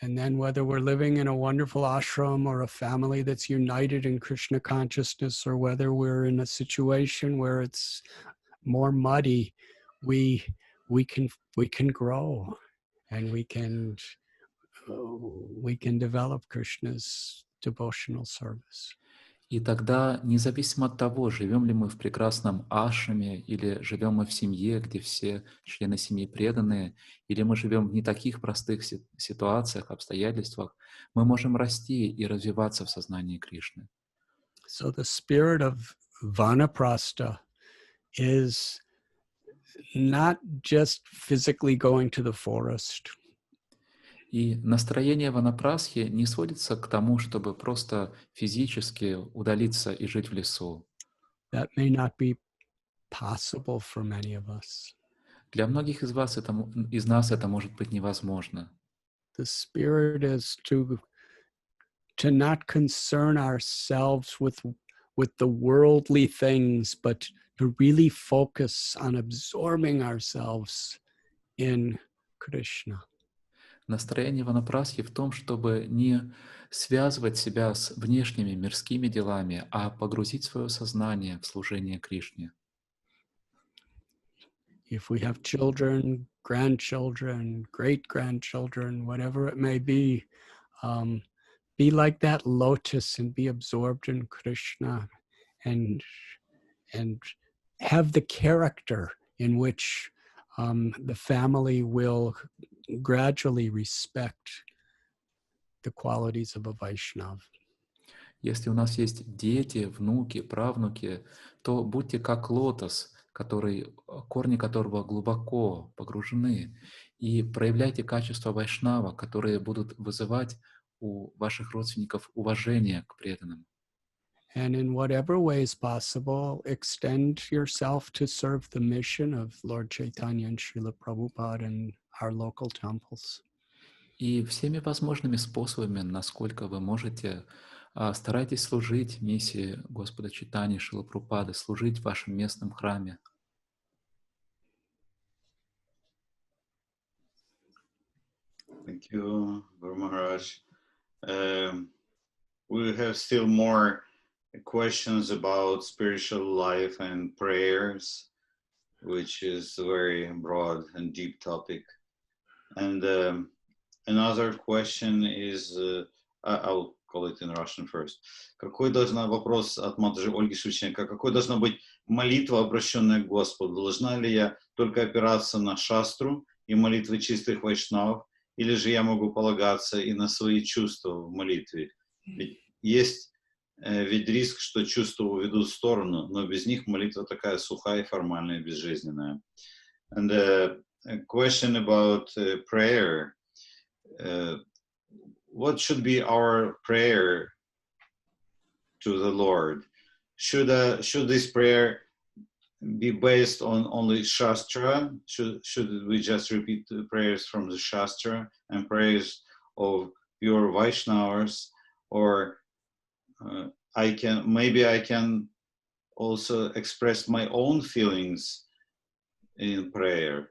And then whether we're living in a wonderful ashram or a family that's united in Krishna consciousness, or whether we're in a situation where it's more muddy, we can grow and we can develop Krishna's devotional service. И тогда, независимо от того, живем ли мы в прекрасном ашраме, или живем мы в семье, где все члены семьи преданные, или мы живем в не таких простых ситуациях, обстоятельствах, мы можем расти и развиваться в сознании Кришны. So the spirit of Vanaprastha is not just physically going to the forest. И настроение ванапрасхи не сводится к тому, чтобы просто физически удалиться и жить в лесу. That may not be possible for many of us. Для многих из нас это может быть невозможно. The spirit is to not concern ourselves with the worldly things, but to really focus on absorbing ourselves in Krishna. Настроение ванапрасхи в том, чтобы не связывать себя с внешними мирскими делами, а погрузить свое сознание в служение Кришне. If we have children, grandchildren, great-grandchildren, whatever it may be like that lotus and be absorbed in Krishna and have the character in which the family will gradually respect the qualities of a Vaishnava. Если у нас есть дети, внуки, правнуки, то будьте как лотос, корни которого глубоко погружены, и проявляйте качества вайшнава, которые будут вызывать у ваших родственников уважение к преданным. And in whatever ways possible, extend yourself to serve the mission of Lord Chaitanya and Srila Prabhupada in our local temples. И всеми возможными способами, насколько вы можете, старайтесь служить миссии Господа Чайтаньи, Шрилы Прабхупады, служить в вашем местном храме. Thank you, Guru Maharaj. We have still more questions about spiritual life and prayers, which is a very broad and deep topic. And another question is, I'll call it in Russian first. Вопрос от Матаджи Ольги Шевченко. Какой должна быть молитва, обращенная к Господу? Должна ли я только опираться на шастру и молитвы чистых вайшнавов, или же я могу полагаться и на свои чувства в молитве? Ведь есть ведь риск, что чувства уведут в сторону, но без них молитва такая сухая, формальная, безжизненная. And a question about prayer. what should be our prayer to the Lord? Should this prayer be based on only Shastra? Should we just repeat the prayers from the Shastra and prayers of pure Vaishnavas? Or I can also express my own feelings in prayer,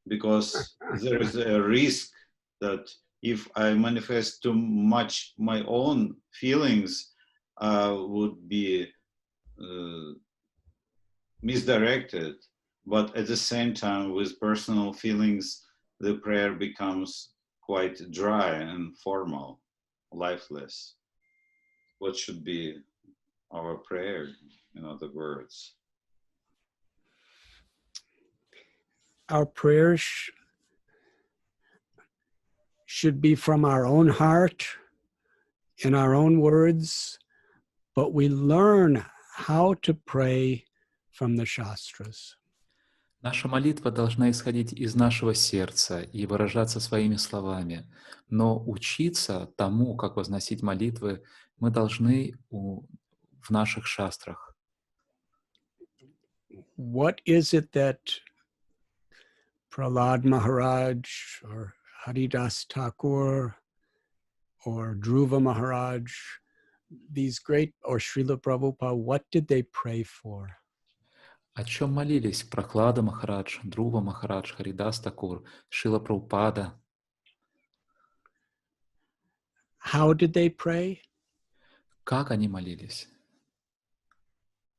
because there is a risk that if I manifest too much my own feelings, would be misdirected. But at the same time, with personal feelings, the prayer becomes quite dry and formal, lifeless. What should be our prayer, in other words? Our prayers should be from our own heart, in our own words, but we learn how to pray from the Shastras. Наша молитва должна исходить из нашего сердца и выражаться своими словами. Но учиться тому, как возносить молитвы, мы должны в наших шастрах. What is it that Prahlad Maharaj or Haridas Thakur or Dhruva Maharaj, these great, or Srila Prabhupada, what did they pray for? О чем молились Прохлада Махарадж, Друва Махарадж, Харидас Такур, Шрила Прабхупада? How did they pray? Как они молились?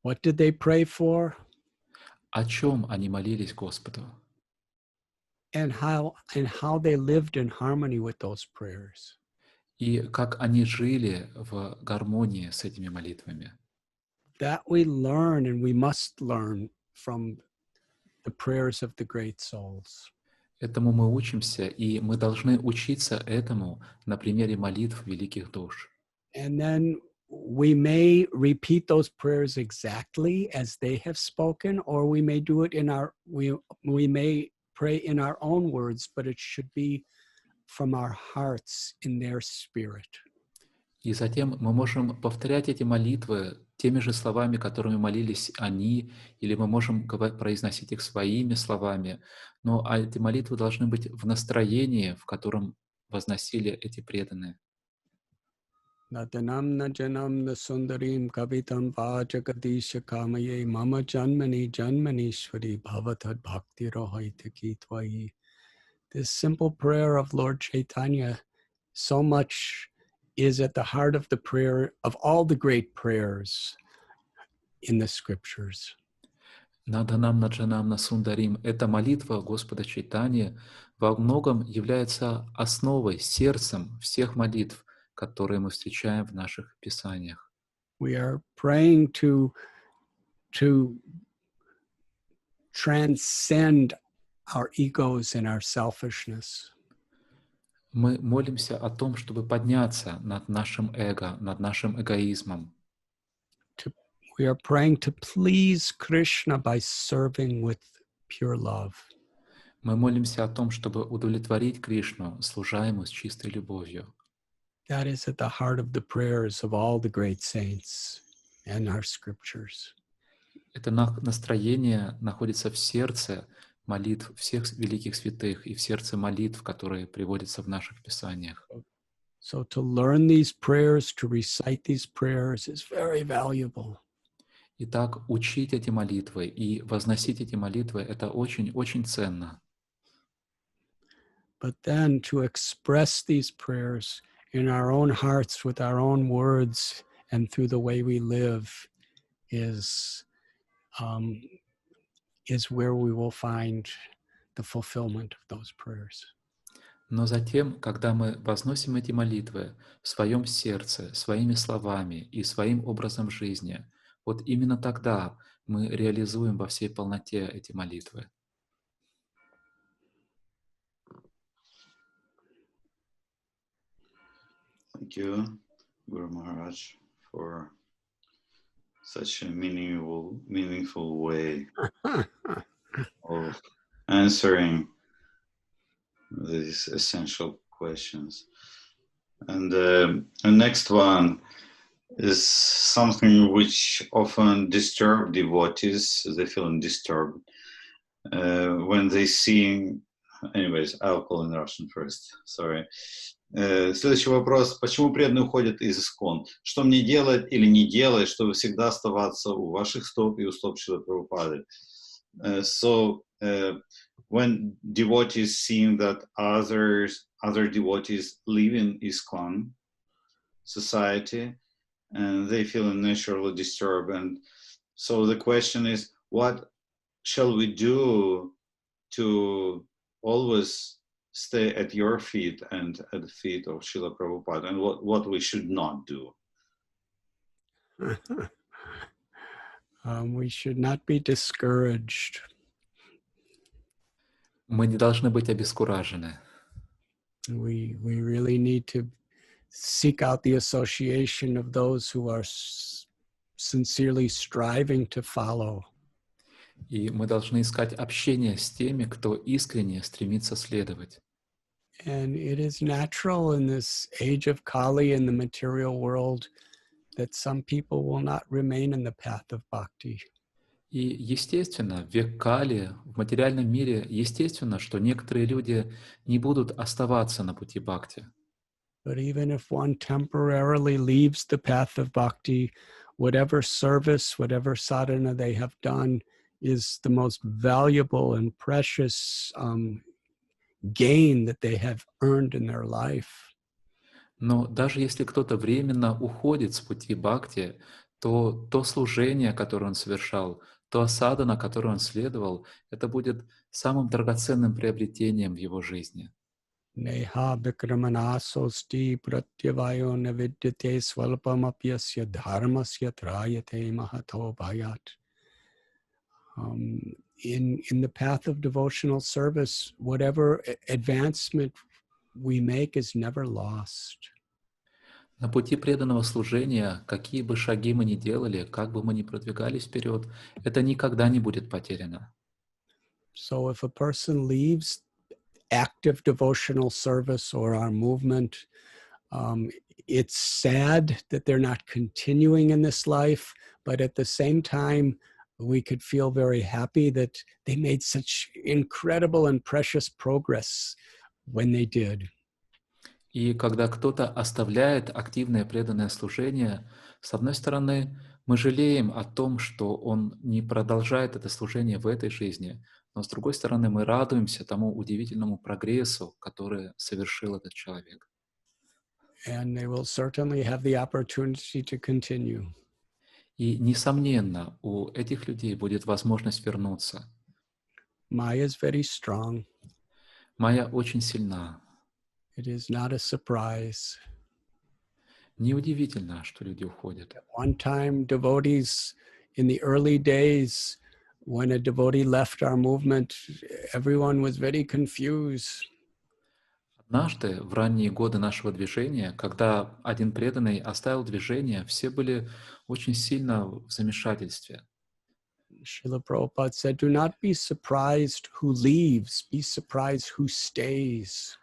What did they pray for? О чем они молились Господу? And how they lived in harmony with those prayers. И как они жили в гармонии с этими молитвами. That we learn, and we must learn from the prayers of the great souls. Этому мы учимся, и мы должны учиться этому на примере молитв великих душ. And then we may repeat those prayers exactly as they have spoken, or we may do it we may pray in our own words, but it should be from our hearts in their spirit. И затем мы можем повторять эти молитвы теми же словами, которыми молились они, или мы можем произносить их своими словами, но эти молитвы должны быть в настроении, в котором возносили эти преданные. Natanam najanam nasundarim kavitam vajagadisha kamaye mama janmani janmanishwari bhavatad bhakti rohaitaki tvayi. This simple prayer of Lord Chaitanya, so much is at the heart of the prayer of all the great prayers in the scriptures. Наданам наджанам насундарим. Эта молитва Господа Чайтаньи во многом является основой, сердцем всех молитв, которые мы встречаем в наших писаниях. We are praying to transcend our egos and our selfishness. Мы молимся о том, чтобы подняться над нашим эго, над нашим эгоизмом. We are praying to please Krishna by serving with pure love. Мы молимся о том, чтобы удовлетворить Кришну, служа Ему с чистой любовью. That is at the heart of the prayers of all the great saints and our scriptures. Это настроение находится в сердце молитв всех великих святых и в сердце молитв, которые приводятся в наших писаниях. So to learn these prayers, to recite these prayers is very valuable. Итак, учить эти молитвы и возносить эти молитвы — это очень-очень ценно. But then to express these prayers in our own hearts with our own words and through the way we live is where we will find the fulfillment of those prayers. Но затем, когда мы возносим эти молитвы в своем сердце, своими словами и своим образом жизни, вот именно тогда мы реализуем во всей полноте эти молитвы. Thank you, Guru Maharaj, for such a meaningful way of answering these essential questions. And the next one is something which often disturb devotees. They feel disturbed when they sing. Anyways, I'll call in Russian first. Sorry. Следующий вопрос. Почему преданные уходят из ИСККОН? Что мне делать или не делать, чтобы всегда оставаться у ваших стоп и у стоп Шрилы Прабхупады? So when devotees seeing that other devotees live in ISKCON society and they feel naturally disturbed, and so the question is, what shall we do to always stay at your feet and at the feet of Srila Prabhupada, and what we should not do? We should not be discouraged. Мы не должны быть обескуражены. We really need to seek out the association of those who are sincerely striving to follow. И мы должны искать общение с теми, кто искренне стремится следовать. And it is natural in this age of Kali in the material world that some people will not remain in the path of bhakti. И естественно, в век Кали, в материальном мире, естественно, что некоторые люди не будут оставаться на пути бхакти. But even if one temporarily leaves the path of bhakti, whatever service, whatever sadhana they have done is the most valuable and precious gain that they have earned in their life. Но даже если кто-то временно уходит с пути бхакти, то служение, которое он совершал, то садхана, которой он следовал, это будет самым драгоценным приобретением в его жизни. Neha vikramanasosti pratyavayo navidyate swalpamapyasya dharmasya trayate mahato bhayat. In the path of devotional service, whatever advancement we make is never lost. На пути преданного служения, какие бы шаги мы ни делали, как бы мы ни продвигались вперед, это никогда не будет потеряно. So if a person leaves active devotional service or our movement, it's sad that they're not continuing in this life, but at the same time, we could feel very happy that they made such incredible and precious progress when they did. И когда кто-то оставляет активное преданное служение, с одной стороны, мы жалеем о том, что он не продолжает это служение в этой жизни, но с другой стороны, мы радуемся тому удивительному прогрессу, который совершил этот человек. And they will certainly have the opportunity to continue. И, несомненно, у этих людей будет возможность вернуться. Maya is very strong. Майя очень сильна. It is not a surprise. Неудивительно, что люди уходят. At one time, devotees in the early days, when a devotee left our movement, everyone was very confused. Однажды, в ранние годы нашего движения, когда один преданный оставил движение, все были очень сильно в замешательстве. Srila Prabhupada said, do not be surprised who leaves, be surprised who stays.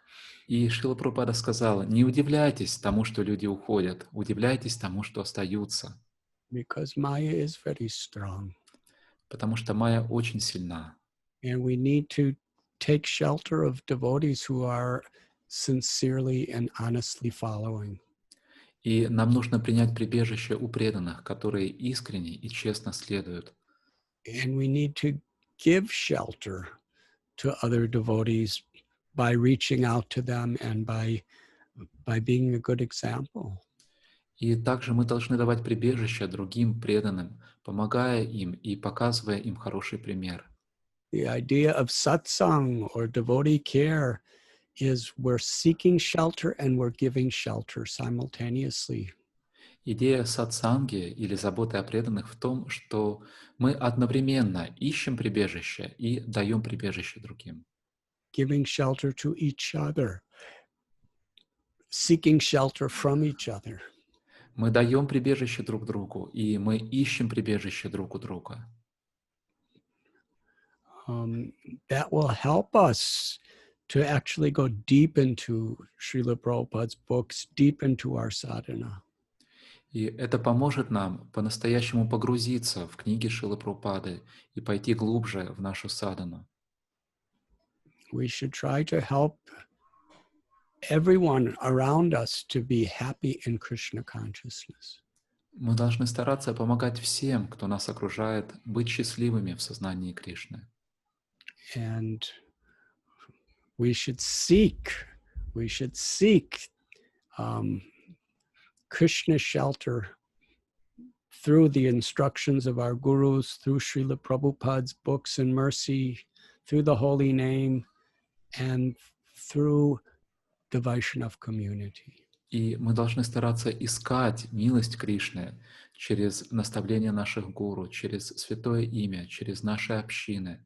И Шрила Прабхупада сказала: не удивляйтесь тому, что люди уходят, удивляйтесь тому, что остаются. Because Maya is very strong. Потому что Майя очень сильна. And we need to take shelter of devotees who are sincerely and honestly following. И нам нужно принять прибежище у преданных, которые искренне и честно следуют. And we need to give shelter to other devotees by reaching out to them and by being a good example. И также мы должны давать прибежище другим преданным, помогая им и показывая им хороший пример. The idea of satsang or devotee care is we're seeking shelter and we're giving shelter simultaneously. Идея сатсанги или заботы о преданных в том, что мы одновременно ищем прибежище и даем прибежище другим. Giving shelter to each other, seeking shelter from each other. Мы даем прибежище друг другу, и мы ищем прибежище друг у друга. That will help us to actually go deep into Srila Prabhupada's books, deep into our sadhana. И это поможет нам по-настоящему погрузиться в книги Шрилы Прабхупады и пойти глубже в нашу садану. We should try to help everyone around us to be happy in Krishna consciousness. Мы должны стараться помогать всем, кто нас окружает, быть счастливыми в сознании Кришны. And we should seek Krishna shelter through the instructions of our gurus, through Srila Prabhupada's books and mercy, through the holy name, and through the Vaishnav community. И мы должны стараться искать милость Кришны через наставления наших гуру, через святое имя, через наши общины.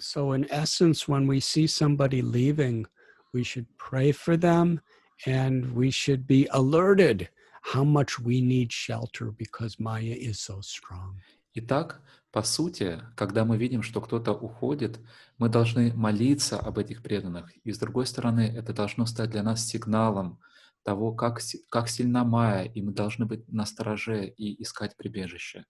So in essence, when we see somebody leaving, we should pray for them and we should be alerted how much we need shelter because Maya is so strong. Итак, по сути, когда мы видим, что кто-то уходит, мы должны молиться об этих преданных. И с другой стороны, это должно стать для нас сигналом того, как сильна Майя, и мы должны быть настороже и искать прибежище.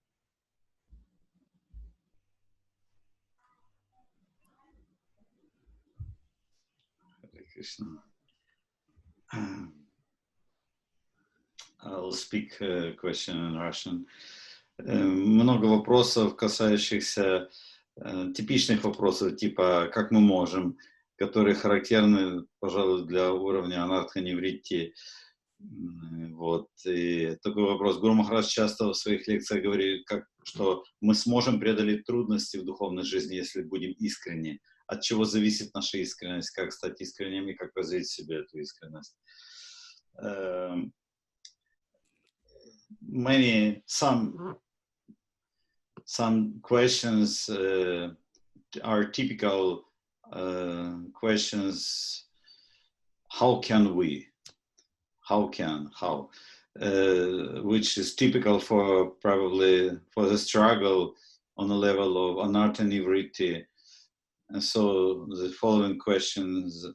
Krishna. I'll speak a question in Russian. Много вопросов, касающихся типичных вопросов, типа «как мы можем», которые характерны, пожалуй, для уровня анартха-невритти. Вот. И такой вопрос. Гуру Махарадж часто в своих лекциях говорит, что мы сможем преодолеть трудности в духовной жизни, если будем искренни. От чего зависит наша искренность, как стать искренним и как развить в себе эту искренность. Some questions are typical questions. How can we? How? Which is typical for probably for the struggle on the level of anartha nivritti. And so the following question is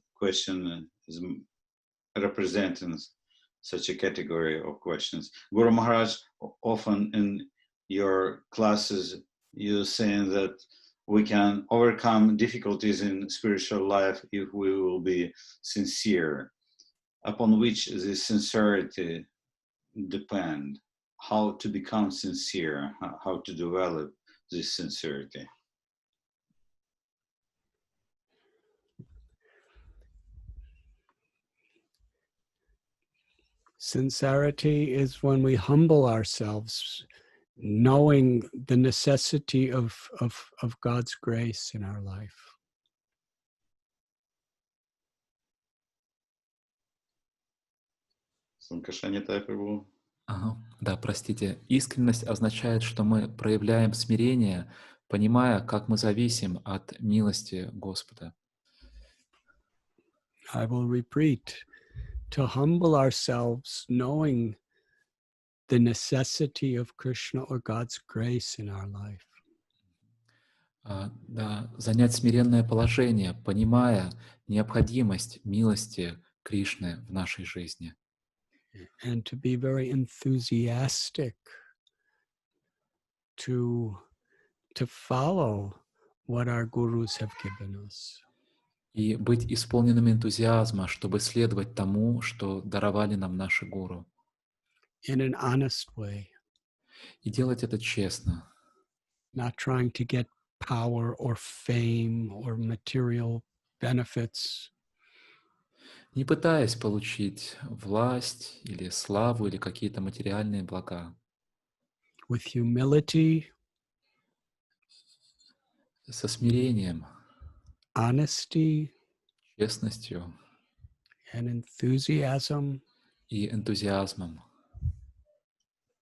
representing such a category of questions. Guru Maharaj, often in your classes, you're saying that we can overcome difficulties in spiritual life if we will be sincere. Upon which this sincerity depend? How to become sincere? How to develop this sincerity? Sincerity is when we humble ourselves, knowing the necessity of God's grace in our life. Ага. Да, простите. Искренность означает, что мы проявляем смирение, понимая, как мы зависим от милости Господа. I will repeat. To humble ourselves, knowing the necessity of Krishna or God's grace in our life. Да, занять смиренное положение, понимая необходимость милости Кришны в нашей жизни. And to be very enthusiastic to follow what our gurus have given us. И быть исполненным энтузиазма, чтобы следовать тому, что даровали нам наши гуру. In an honest way. И делать это честно. Not trying to get power or fame or material benefits. Не пытаясь получить власть или славу или какие-то материальные блага. With humility. Со смирением. Honesty. Честностью. And enthusiasm. И энтузиазмом.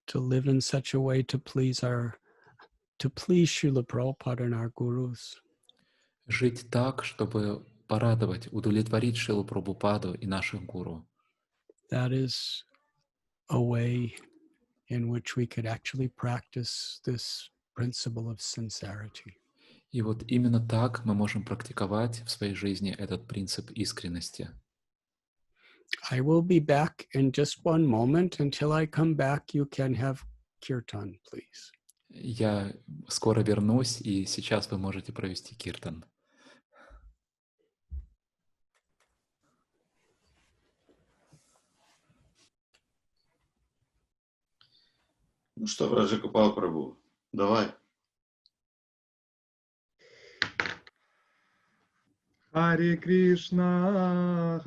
To live in such a way to please Srila Prabhupada and our gurus. Жить так, чтобы порадовать, удовлетворить Шрилу Прабхупаду и наших гуру. That is a way in which we could actually practice this principle of sincerity. И вот именно так мы можем практиковать в своей жизни этот принцип искренности. I will be back in just one moment. Until I come back, you can have kirtan, please. Я скоро вернусь, и сейчас вы можете провести киртан. Ну что, Раджакупал Прабху, давай. Харе Кришна,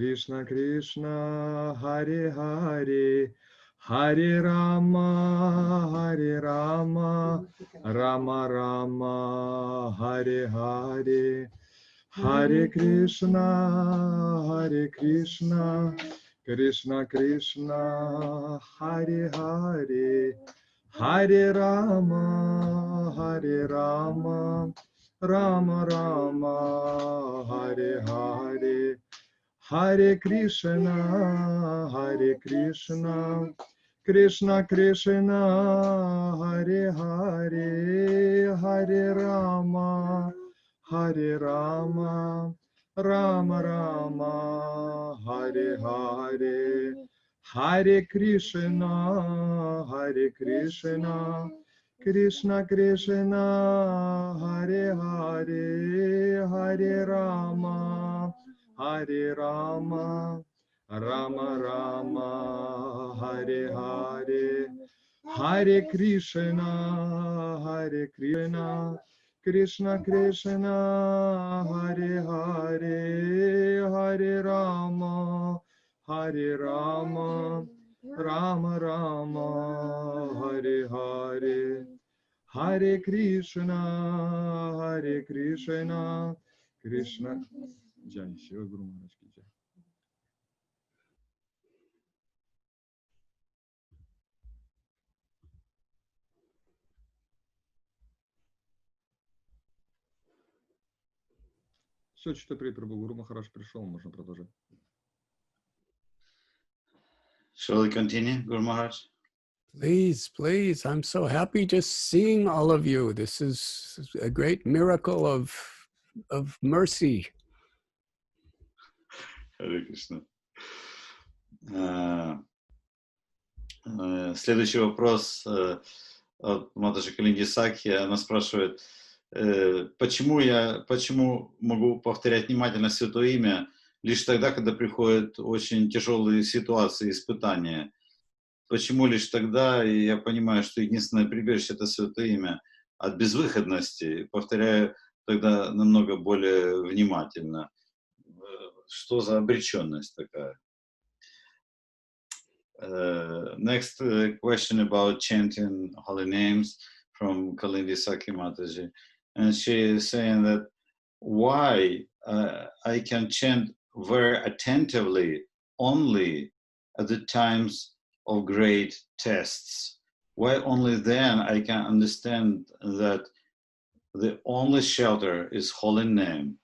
Кришна Кришна, Харе Харе, Харе Рама, Рама Рама, Харе Харе, Харе Кришна, Кришна Кришна, Харе Харе, Харе Рама, Rama Rama, Hare Hare, Hare Krishna, Krishna Krishna, Hare Hare, Hare Rama, Rama Rama, Hare Hare, Hare Krishna, Krishna Krishna, Hare Hare, Hare Rama, Rama Rama, Hare Hare, Hare Krishna, Krishna Krishna, Hare Hare, Hare Rama, Rama Rama, Hare Hare, Hare Krishna, Krishna. Jai Shiva Guru Maharaj ki jai. Все, что при Прабху Гуру Махарадж пришел, можно продолжать. Shall we continue, Guru Maharaj? Please, please. I'm so happy just seeing all of you. This is a great miracle of mercy. Харе Кришна. Следующий вопрос от Матаджи Калинги Сакхи. Она спрашивает, почему могу повторять внимательно Святое Имя лишь тогда, когда приходят очень тяжелые ситуации, испытания. Почему лишь тогда? И я понимаю, что единственное прибежище — это Святое Имя. От безвыходности повторяю тогда намного более внимательно. Что за обреченность такая? Next question about chanting holy names from Kalindi Sakhi Mataji. And she is saying that why I can chant very attentively only at the times of great tests. Why only then I can understand that the only shelter is holy name.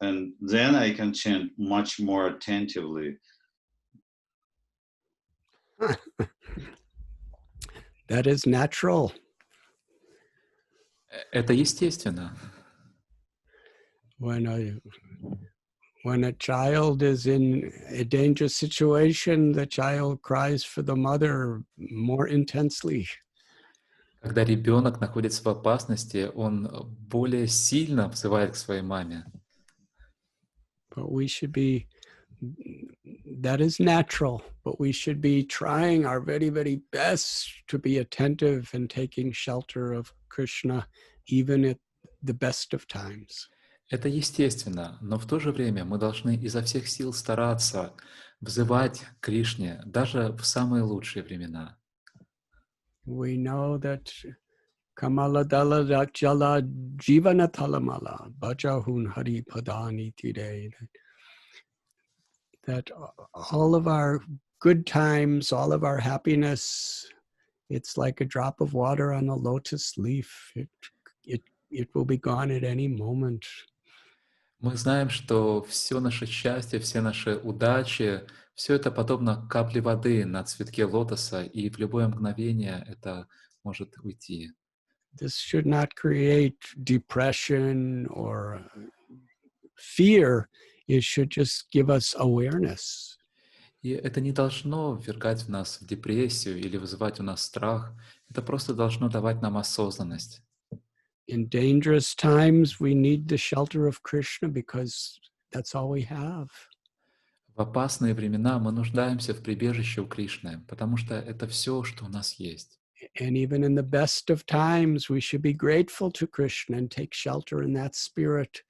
And then I can chant much more attentively. That is natural. Это естественно. When a child is in a dangerous situation, the child cries for the mother more intensely. Когда ребенок находится в опасности, он более сильно взывает к своей маме. But we should be, that is natural, but we should be trying our very, very best to be attentive and taking shelter of Krishna, even at the best of times. Это естественно, но в то же время мы должны изо всех сил стараться взывать к Кришне даже в самые лучшие времена. We know that Kamala Dala Jala Jivana Talamala Bhajahun Hari Padani today. That all of our good times, all of our happiness, it's like a drop of water on a lotus leaf. It will be gone at any moment. Мы знаем, что все наше счастье, все наши удачи, все это подобно капле воды на цветке лотоса, и в любое мгновение это может уйти. This should not create depression or fear. It should just give us awareness. И это не должно ввергать в нас в депрессию или вызывать у нас страх. Это просто должно давать нам осознанность. In dangerous times, we need the shelter of Krishna because that's all we have. В опасные времена мы нуждаемся в прибежище у Кришны, потому что это все, что у нас есть. And even in the best of times, we should be grateful to Krishna and take shelter in that spirit.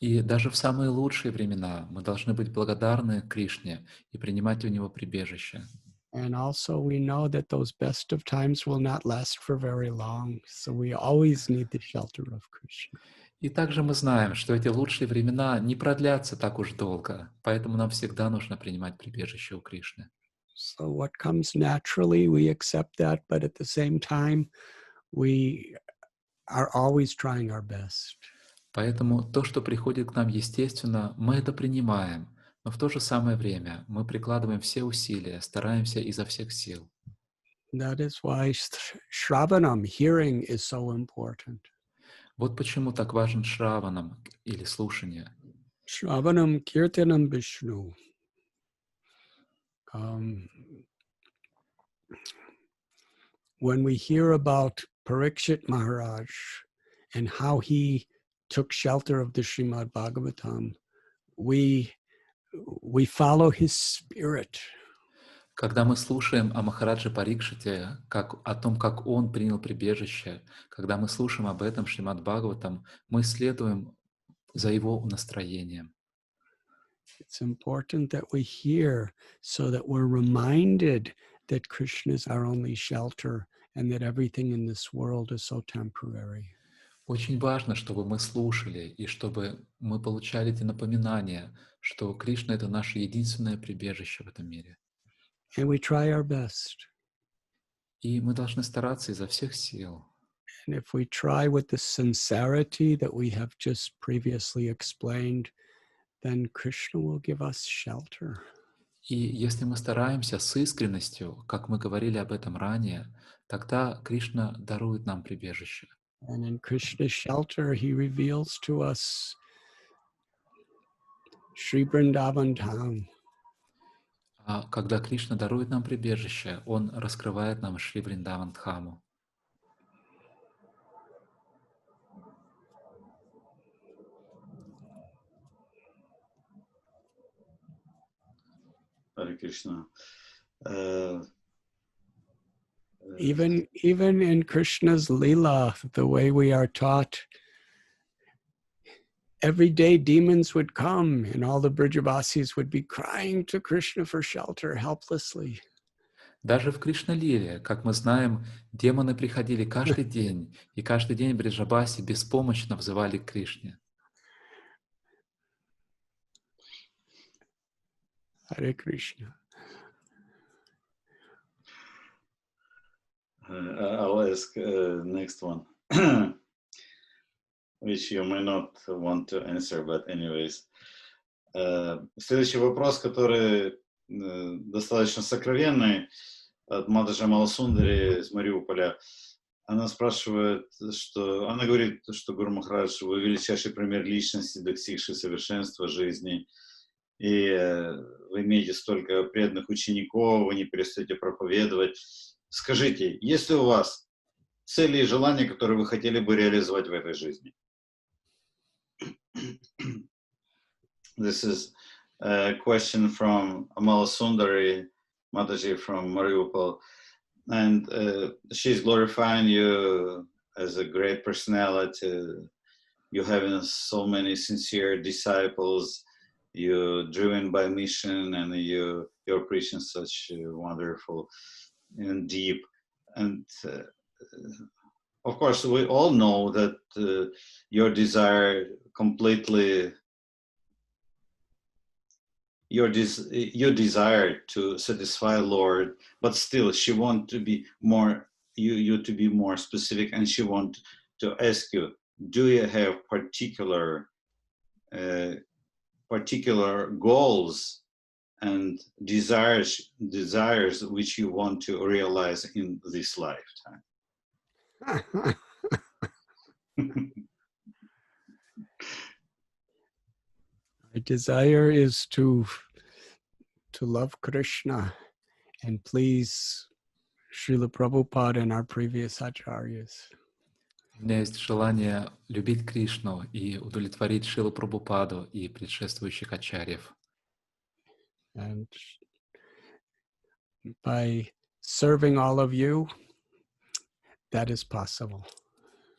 И даже в самые лучшие времена мы должны быть благодарны Кришне и принимать у Него прибежище. And also we know that those best of times will not last for very long. So we always need the shelter of Krishna. И также мы знаем, что эти лучшие времена не продлятся так уж долго, поэтому нам всегда нужно принимать прибежище у Кришны. So what comes naturally, we accept that, but at the same time, we are always trying our best. Поэтому то, что приходит к нам естественно, мы это принимаем, но в то же самое время мы прикладываем все усилия, стараемся изо всех сил. That is why Shravanam, hearing, is so important. Вот почему так важен шраванам или слушание. Shravanam Kirtanam Vishnu. When we hear about Parikshit Maharaj and how he took shelter of the Srimad Bhagavatam, we follow his spirit. Когда мы слушаем о Махарадже Парикшите, о том, как он принял прибежище, когда мы слушаем об этом Шримад Бхагаватам, мы следуем за его настроением. It's important that we hear so that we're reminded that Krishna is our only shelter and that everything in this world is so temporary. Очень важно, чтобы мы слушали и чтобы мы получали эти напоминания, что Кришна — это наше единственное прибежище в этом мире. And we try our best. И мы должны стараться изо всех сил. And if we try with the sincerity that we have just previously explained, then Krishna will give us shelter. И если мы стараемся с искренностью, как мы говорили об этом ранее, тогда Кришна дарует нам прибежище. And in Krishna's shelter, he reveals to us Sri Vrindavan Dham. А когда Кришна дарует нам прибежище, Он раскрывает нам Шри Вриндаван Дхаму. Hare Krishna. Even in Krishna's Leela, the way we are taught, every day demons would come and all the Brijavasis would be crying to Krishna for shelter helplessly. Даже в Кришна-лиле, как мы знаем, демоны приходили каждый день, и каждый день Бриджабаси беспомощно взывали к Кришне. Hare Krishna. I'll ask next one, which you may not want to answer, but anyways. Следующий вопрос, который достаточно сокровенный, от Мадхаджа Маласундари из Мариуполя. Она спрашивает, она говорит, что Гуру Махарадж, вы величайший пример личности, достигшей совершенства жизни, и вы имеете столько преданных учеников, вы не перестаете проповедовать. Скажите, есть ли у вас цели и желания, которые вы хотели бы реализовать в этой жизни? This is a question from Amala Sundari Mataji from Mariupol, and she's glorifying you as a great personality. You having so many sincere disciples. You're driven by mission, and you're preaching such wonderful and deep. And of course, we all know that your desire completely. Your desire to satisfy Lord, but still she wants to be more, you to be more specific, and she wants to ask you, do you have particular goals and desires which you want to realize in this lifetime? My desire is to love Krishna and please Srila Prabhupada and our previous acharyas. У меня есть желание любить Кришну и удовлетворить Шрилу Прабхупаду и предшествующих ачарьев. And by serving all of you, that is possible.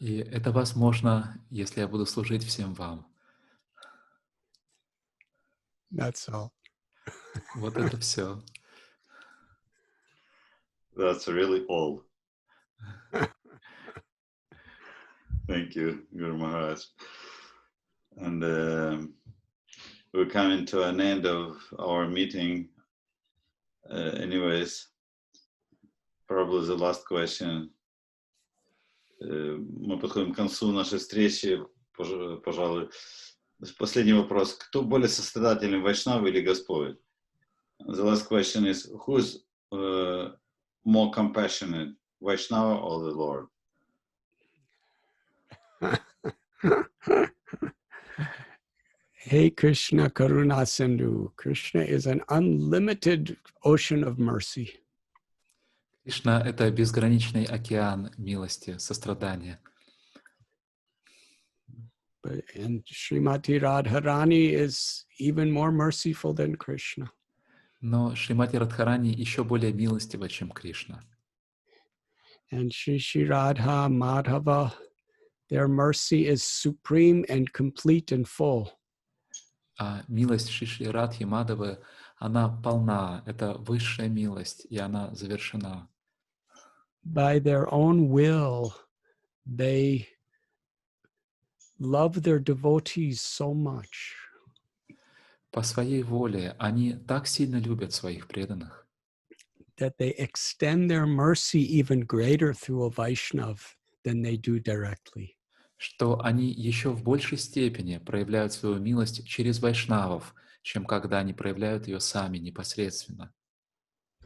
И это возможно, если я буду служить всем вам. That's all. Вот это все. That's really all. Thank you, Guru Maharaj. And we're coming to an end of our meeting. Anyways, probably the last question. Мы подходим к концу нашей встречи, пожалуй. Последний вопрос. Кто более сострадательный, Вайшнава или Господь? The last question is, who's more compassionate, Vaishnava or the Lord? Hey Krishna Karuna Sindhu. Krishna is an unlimited ocean of mercy. Кришна — это безграничный океан милости, сострадания. And Srimati Radharani is even more merciful than Krishna. Но Шримати Радхарани еще более милостива, чем Кришна. And Shri Radha Madhava, their mercy is supreme and complete and full. А милость Шри Радхи Мадавы, она полна, это высшая милость, и она завершена. By their own will, they love their devotees so much. По своей воле они так сильно любят своих преданных, That they extend their mercy even greater through a Vaishnav than they do directly. что они еще в большей степени проявляют свою милость через вайшнавов, чем когда они проявляют ее сами непосредственно.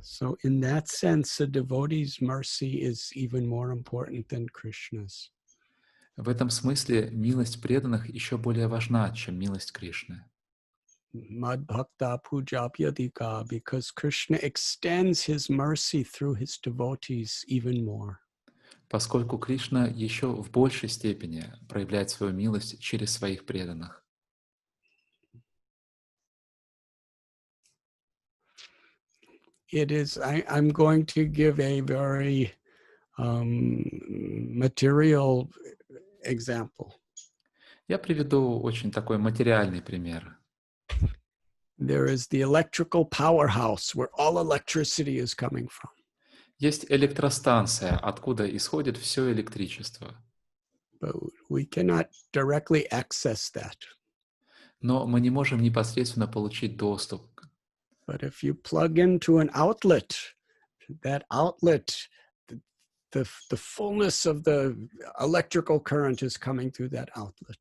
So in that sense, a devotee's mercy is even more important than Krishna's. В этом смысле милость преданных еще более важна, чем милость Кришны. Mad Bhakta Pujapyadika, because Krishna extends his mercy through his devotees even more. Поскольку Кришна еще в большей степени проявляет свою милость через своих преданных. It is, I'm going to give a very material example. Я приведу очень такой материальный пример. There is the electrical powerhouse where all electricity is coming from. Есть электростанция, откуда исходит все электричество. But we cannot directly access that. Но мы не можем непосредственно получить доступ. But if you plug into an outlet, that outlet, the fullness of the electrical current is coming through that outlet.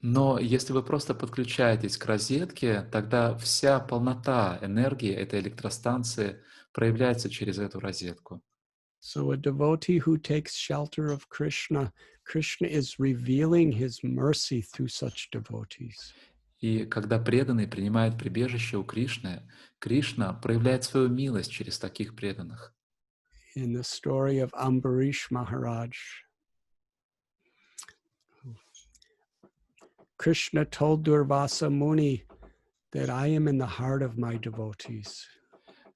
Но если вы просто подключаетесь к розетке, тогда вся полнота энергии этой электростанции проявляется через эту розетку. So a devotee who takes shelter of Krishna, Krishna is revealing his mercy through such devotees. И когда преданный принимает прибежище у Кришны, Кришна проявляет свою милость через таких преданных. In the story of Ambarish Maharaj, Krishna told Durvasa Muni that I am in the heart of my devotees.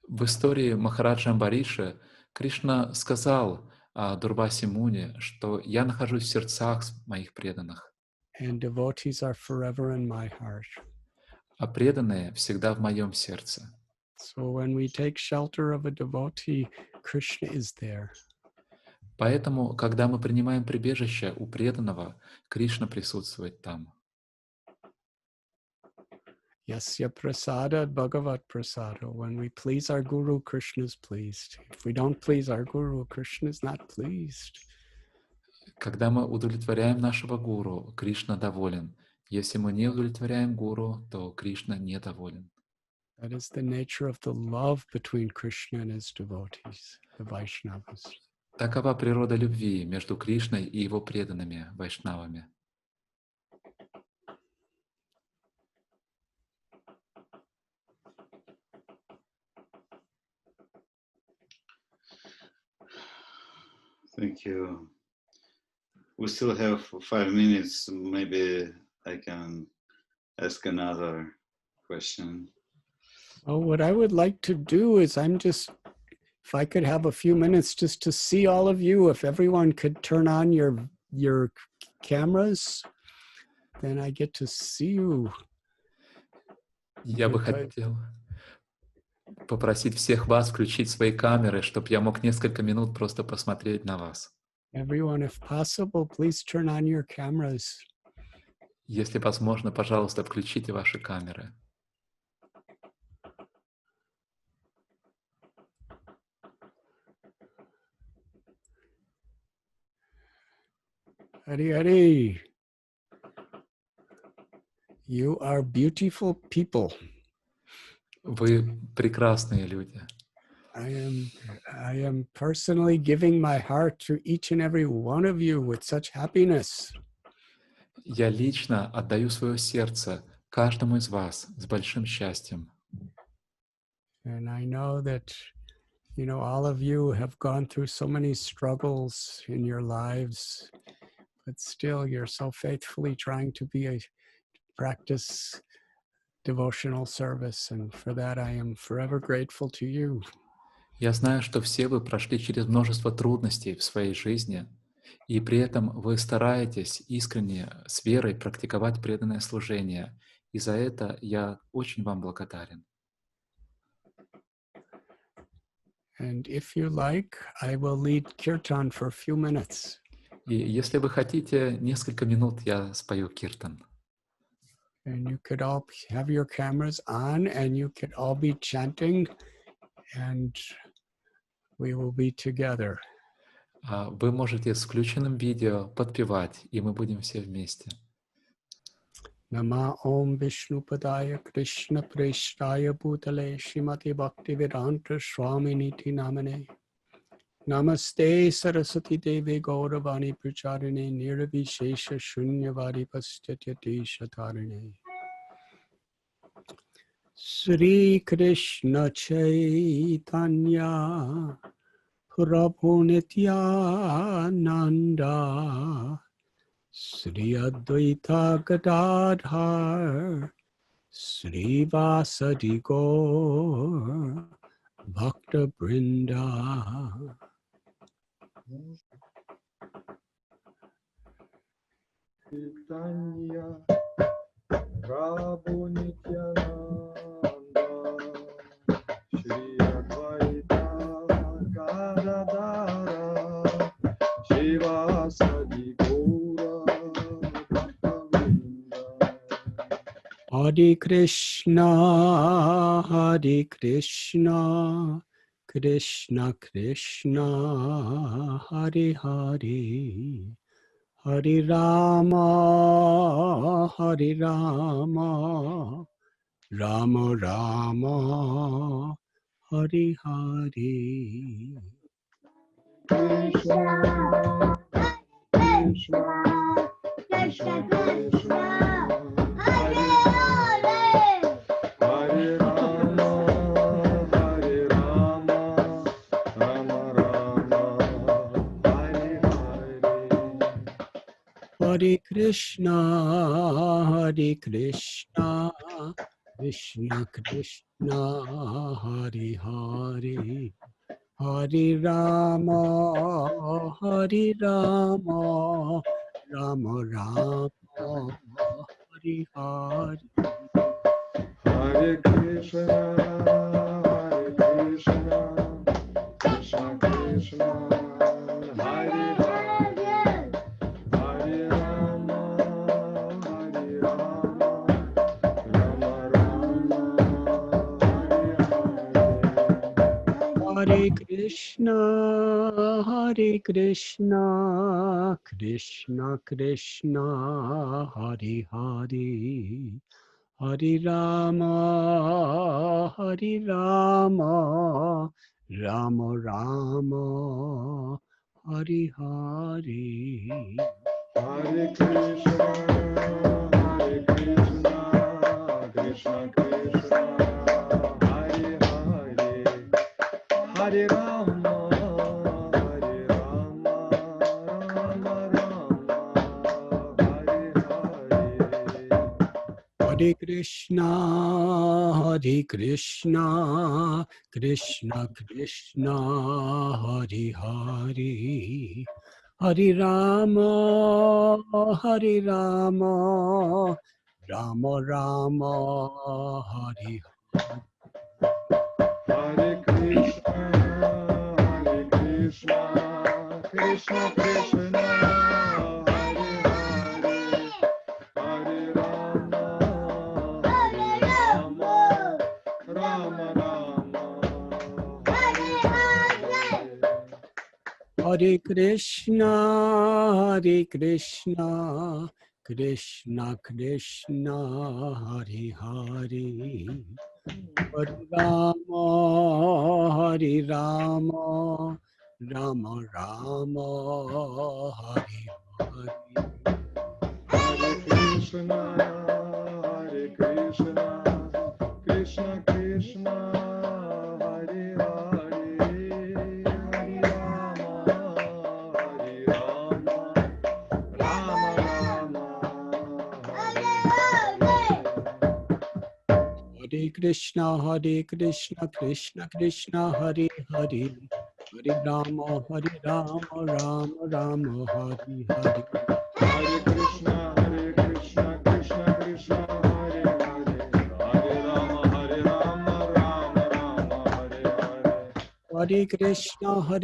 В истории Махараджа Амбариша Кришна сказал Дурвасе Муни, что я нахожусь в сердцах моих преданных, And devotees are forever in my heart. а преданные всегда в моем сердце. So when we take shelter of a devotee, Krishna is there. Поэтому, когда мы принимаем прибежище у преданного, Кришна присутствует там. Yasya prasada bhagavat prasada. When we please our Guru, Krishna is pleased. If we don't please our Guru, Krishna is not pleased. Когда мы удовлетворяем нашего гуру, Кришна доволен. Если мы не удовлетворяем гуру, то Кришна недоволен. That is the nature of the love between Krishna and his devotees, the Vaishnavas. Такова природа любви между Кришной и его преданными вайшнавами. Thank you. We still have 5 minutes. Maybe I can ask another question. Well, what I would like to do is if I could have a few minutes just to see all of you, if everyone could turn on your cameras, then I get to see you. Я бы хотел попросить всех вас включить свои камеры, чтобы я мог несколько минут просто посмотреть на вас. Everyone, if possible, please turn on your cameras. Если возможно, пожалуйста, включите ваши камеры. Hari Hari. You are beautiful people. Вы прекрасные люди. I am personally giving my heart to each and every one of you with such happiness. Я лично отдаю свое сердце каждому из вас с большим счастьем. And I know that, all of you have gone through so many struggles in your lives, but still you're so faithfully trying to practice devotional service. And for that, I am forever grateful to you. Я знаю, что все вы прошли через множество трудностей в своей жизни, и при этом вы стараетесь искренне, с верой практиковать преданное служение. И за это я очень вам благодарен. And if you like, I will lead kirtan for a few minutes. И если вы хотите, несколько минут я спою киртан. And you could all have your cameras on and you could all be chanting and we will be together. Вы можете с включенным видео подпевать, и мы будем все вместе. Nama Om Vishnupadaya Krishna Preshtaya Bhutale Srimati Bhaktivedanta Swaminiti Namane Namaste Saraswati Devi Gauravani Pracharine Nirvishesha Shunyavadi Pastyati Shatarine Sri Krishna Chaitanya Prabhu Nityananda Sri Advaita Gadadhar Sri Vasadi Gaur Bhakta Brinda. Chaitanya Prabhu Nityananda Shri Advaita Gadadhara Shivasadi Gaura Bhakta-vrinda. Hare Krishna, Hare Krishna, Krishna Krishna, Hare Hare, Hare Rama, Hare Rama, Rama Rama, Hare Hare. Krishna, Krishna, Krishna Krishna, Hare Hare, Hare Rama, Hare Rama, Rama Rama, Hare Hare. Hare Krishna, Hare Krishna, Krishna Krishna, Hare Hare, Hare Rama, Hare Rama, Rama Rama, Hare Hare. Hare Krishna, Hare Krishna, Krishna Krishna, Hare Hare, Hare Rama, Hare Rama, Rama Rama, Hare Hare. Hare Krishna, Hare Krishna, Krishna Krishna, Hare Hare, Hare Rama, Hare Rama, Rama Rama, Hari Hari. Hare Krishna, Krishna Krishna, Hare Hare, Hare Rama, Hare Rama, Rama Rama, Hare Hare. Hare Krishna, Krishna Krishna, Hare Hare, Hare Rama, Rama Rama, Hare Hare. Hare Krishna, Krishna Krishna, Hare Hare, Hare Rama, Rama Rama, Hare Hare. Hare Krishna, Krishna Krishna, Hare Hare, Hare Rama, Rama Rama, Hare Hare. Hare Krishna, Krishna Krishna, Hare Hare, Hare Rama, Rama Rama, Hare Hare. Hare Krishna, Krishna Krishna, Hare Hare, Hare Rama, Rama Rama, Hare Hare. Hare Krishna, Krishna Krishna, Hare Hare, Hare Rama, Rama Rama, Hare Hare. Hare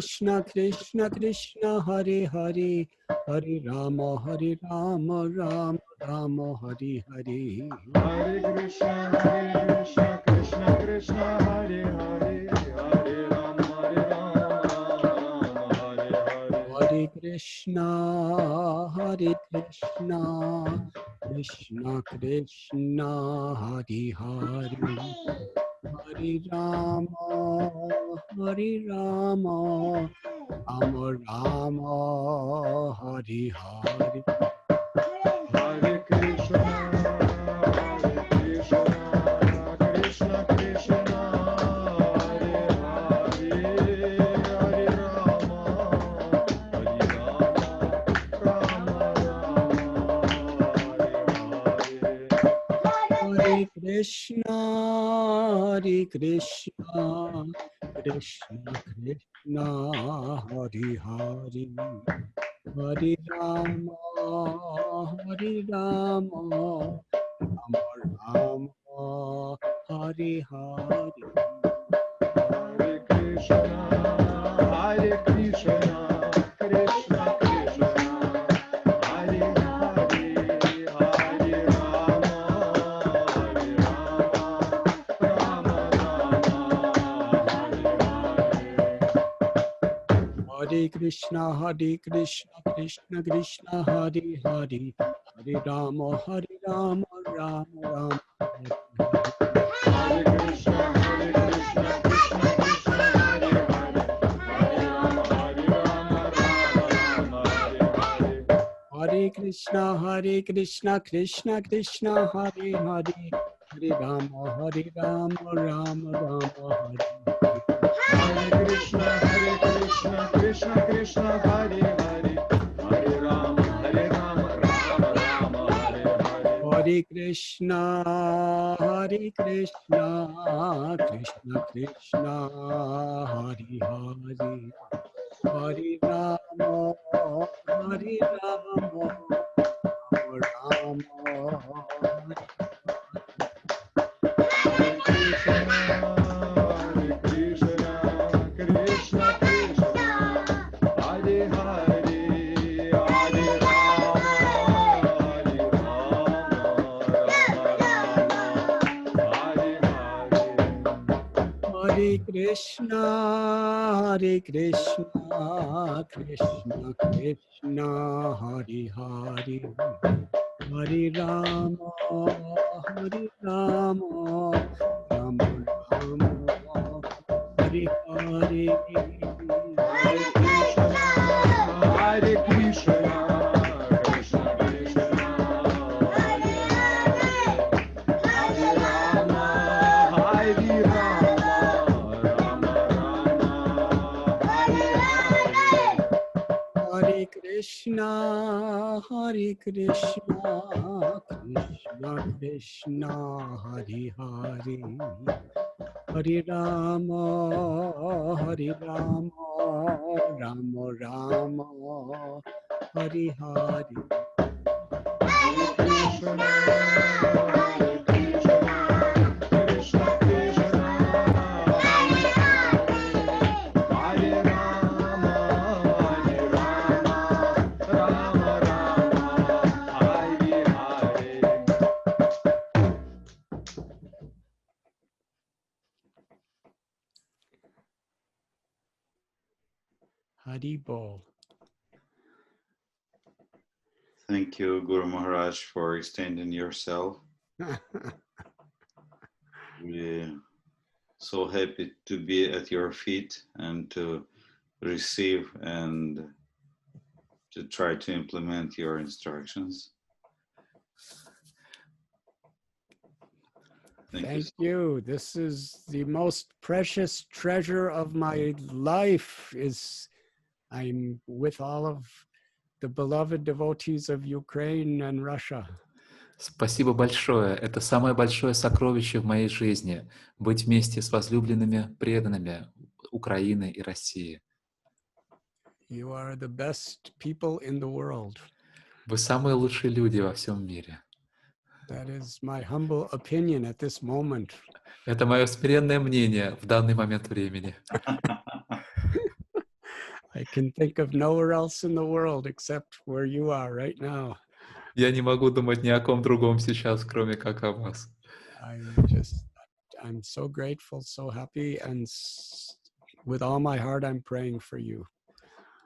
Krishna, Krishna Krishna, Hare Hare, Hare Rama, Rama Rama, Hare Hare. Hare Krishna, Krishna Krishna, Hare Hare, Hare Rama, Hare Hare. Hare Krishna, Krishna Krishna, Hare Hare, Hare Rama, Rama Rama, Hare Hare. Hare Krishna, Krishna Krishna, Hare Hare, Hare Rama, Rama Rama, Hare Hare. Hare Krishna, Krishna Krishna, Hare Hare, Hare Rama, Rama Rama, Hare Hare. Hare Krishna, Krishna Krishna, Hare Hare, Hare Rama, Rama Rama, Hare Hare. Hare Krishna, Krishna Krishna, Hare Hare, Hare Rama, Rama Rama, Hare Hare. Hare Krishna, Krishna Krishna, Hare Hare, Hare Rama, Rama Rama, Hare Hare. Hare Krishna, Krishna Krishna, Hare Hare, Hare Rama, Rama Rama, Hare Hare. Hare Krishna, Krishna Krishna, Hare Hare, Hare Rama, Rama Rama, Hare Hare. Hare Krishna, Krishna Krishna, Hare Hare, Hare Rama, Rama Rama, Hare. Hare Krishna, Krishna Krishna, Hare Hare, Hare Rama, Rama Rama, Hare Hare. Hare Krishna, Krishna Krishna, Hare Hare, Hare Rama, Rama Rama, Hare Hare. Hare Krishna, Krishna, Hare Krishna, Krishna Krishna, Hare Hare, Hare Rama, Hare Rama, Rama Rama, Hare Hare. Hare Krishna, Hare Krishna, Krishna Krishna, Hare Hare, Hare Rama, Rama Rama, Hare Hare. Hari Bol. Thank you, Guru Maharaj, for extending yourself. We're so happy to be at your feet and to receive and to try to implement your instructions. Thank you. This is the most precious treasure of my life. I'm with all of the beloved devotees of Ukraine and Russia. Спасибо большое. Это самое большое сокровище в моей жизни — быть вместе с возлюбленными преданными Украины и России. You are the best people in the world. Вы самые лучшие люди во всем мире. That is my humble opinion at this moment. Это мое смиренное мнение в данный момент времени. I can think of nowhere else in the world except where you are right now. Я не могу думать ни о ком другом сейчас, кроме как о вас. I'm so grateful, so happy, and with all my heart, I'm praying for you.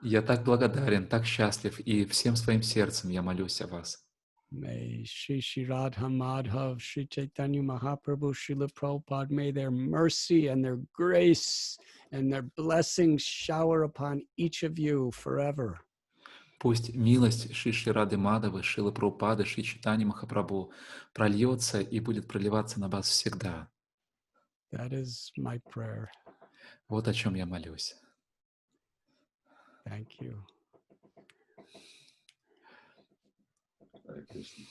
Я так благодарен, так счастлив, и всем своим сердцем я молюсь о вас. May Shri Radha Madhav, Shri Chaitanya Mahaprabhu, Srila Prabhupada, may their mercy and their grace and their blessings shower upon each of you forever. Пусть милость Шри Рады Мадавы, Шрилы Прабхупады, Шри Чайтаньи Махапрабху прольется и будет проливаться на вас всегда. That is my prayer. Вот о чем я молюсь. Thank you. Hare Krishna.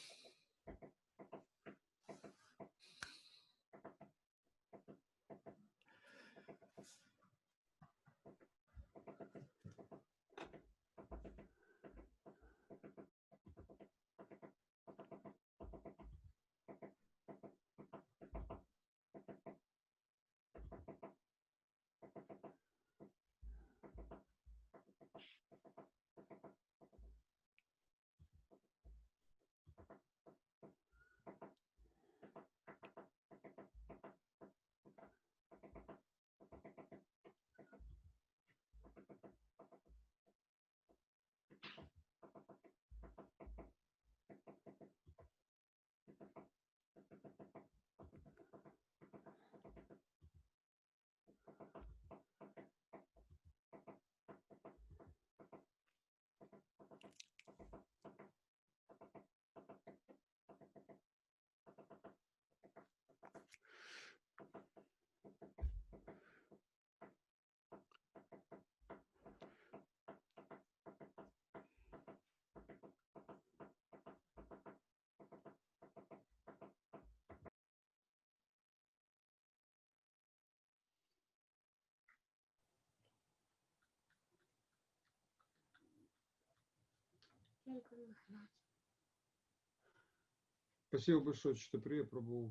Спасибо большое, Читаприя Прабху.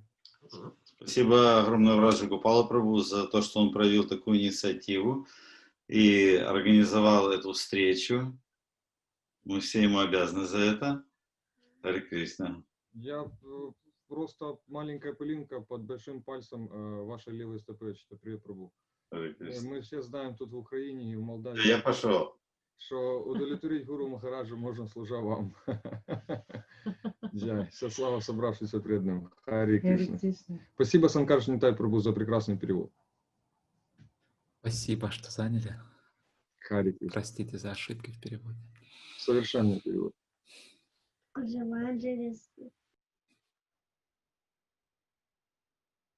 Спасибо огромное Раджа Гопала Прабху за то, что он проявил такую инициативу и организовал эту встречу. Мы все ему обязаны за это. Харе Кришна. Я просто маленькая пылинка под большим пальцем вашей левой стопы, Читаприя Прабху. Харе Кришна. Мы все знаем тут в Украине и в Молдавии, Я пошел. что удовлетворить Гуру Махараджа можно, служа вам. Джай. Вся слава собравшимся преданным. Харе Кришна. Спасибо, Санкарш Нитай Прабху, за прекрасный перевод. Спасибо, что заняли. Харе Кришна. Простите за ошибки в переводе. Совершенный перевод. Good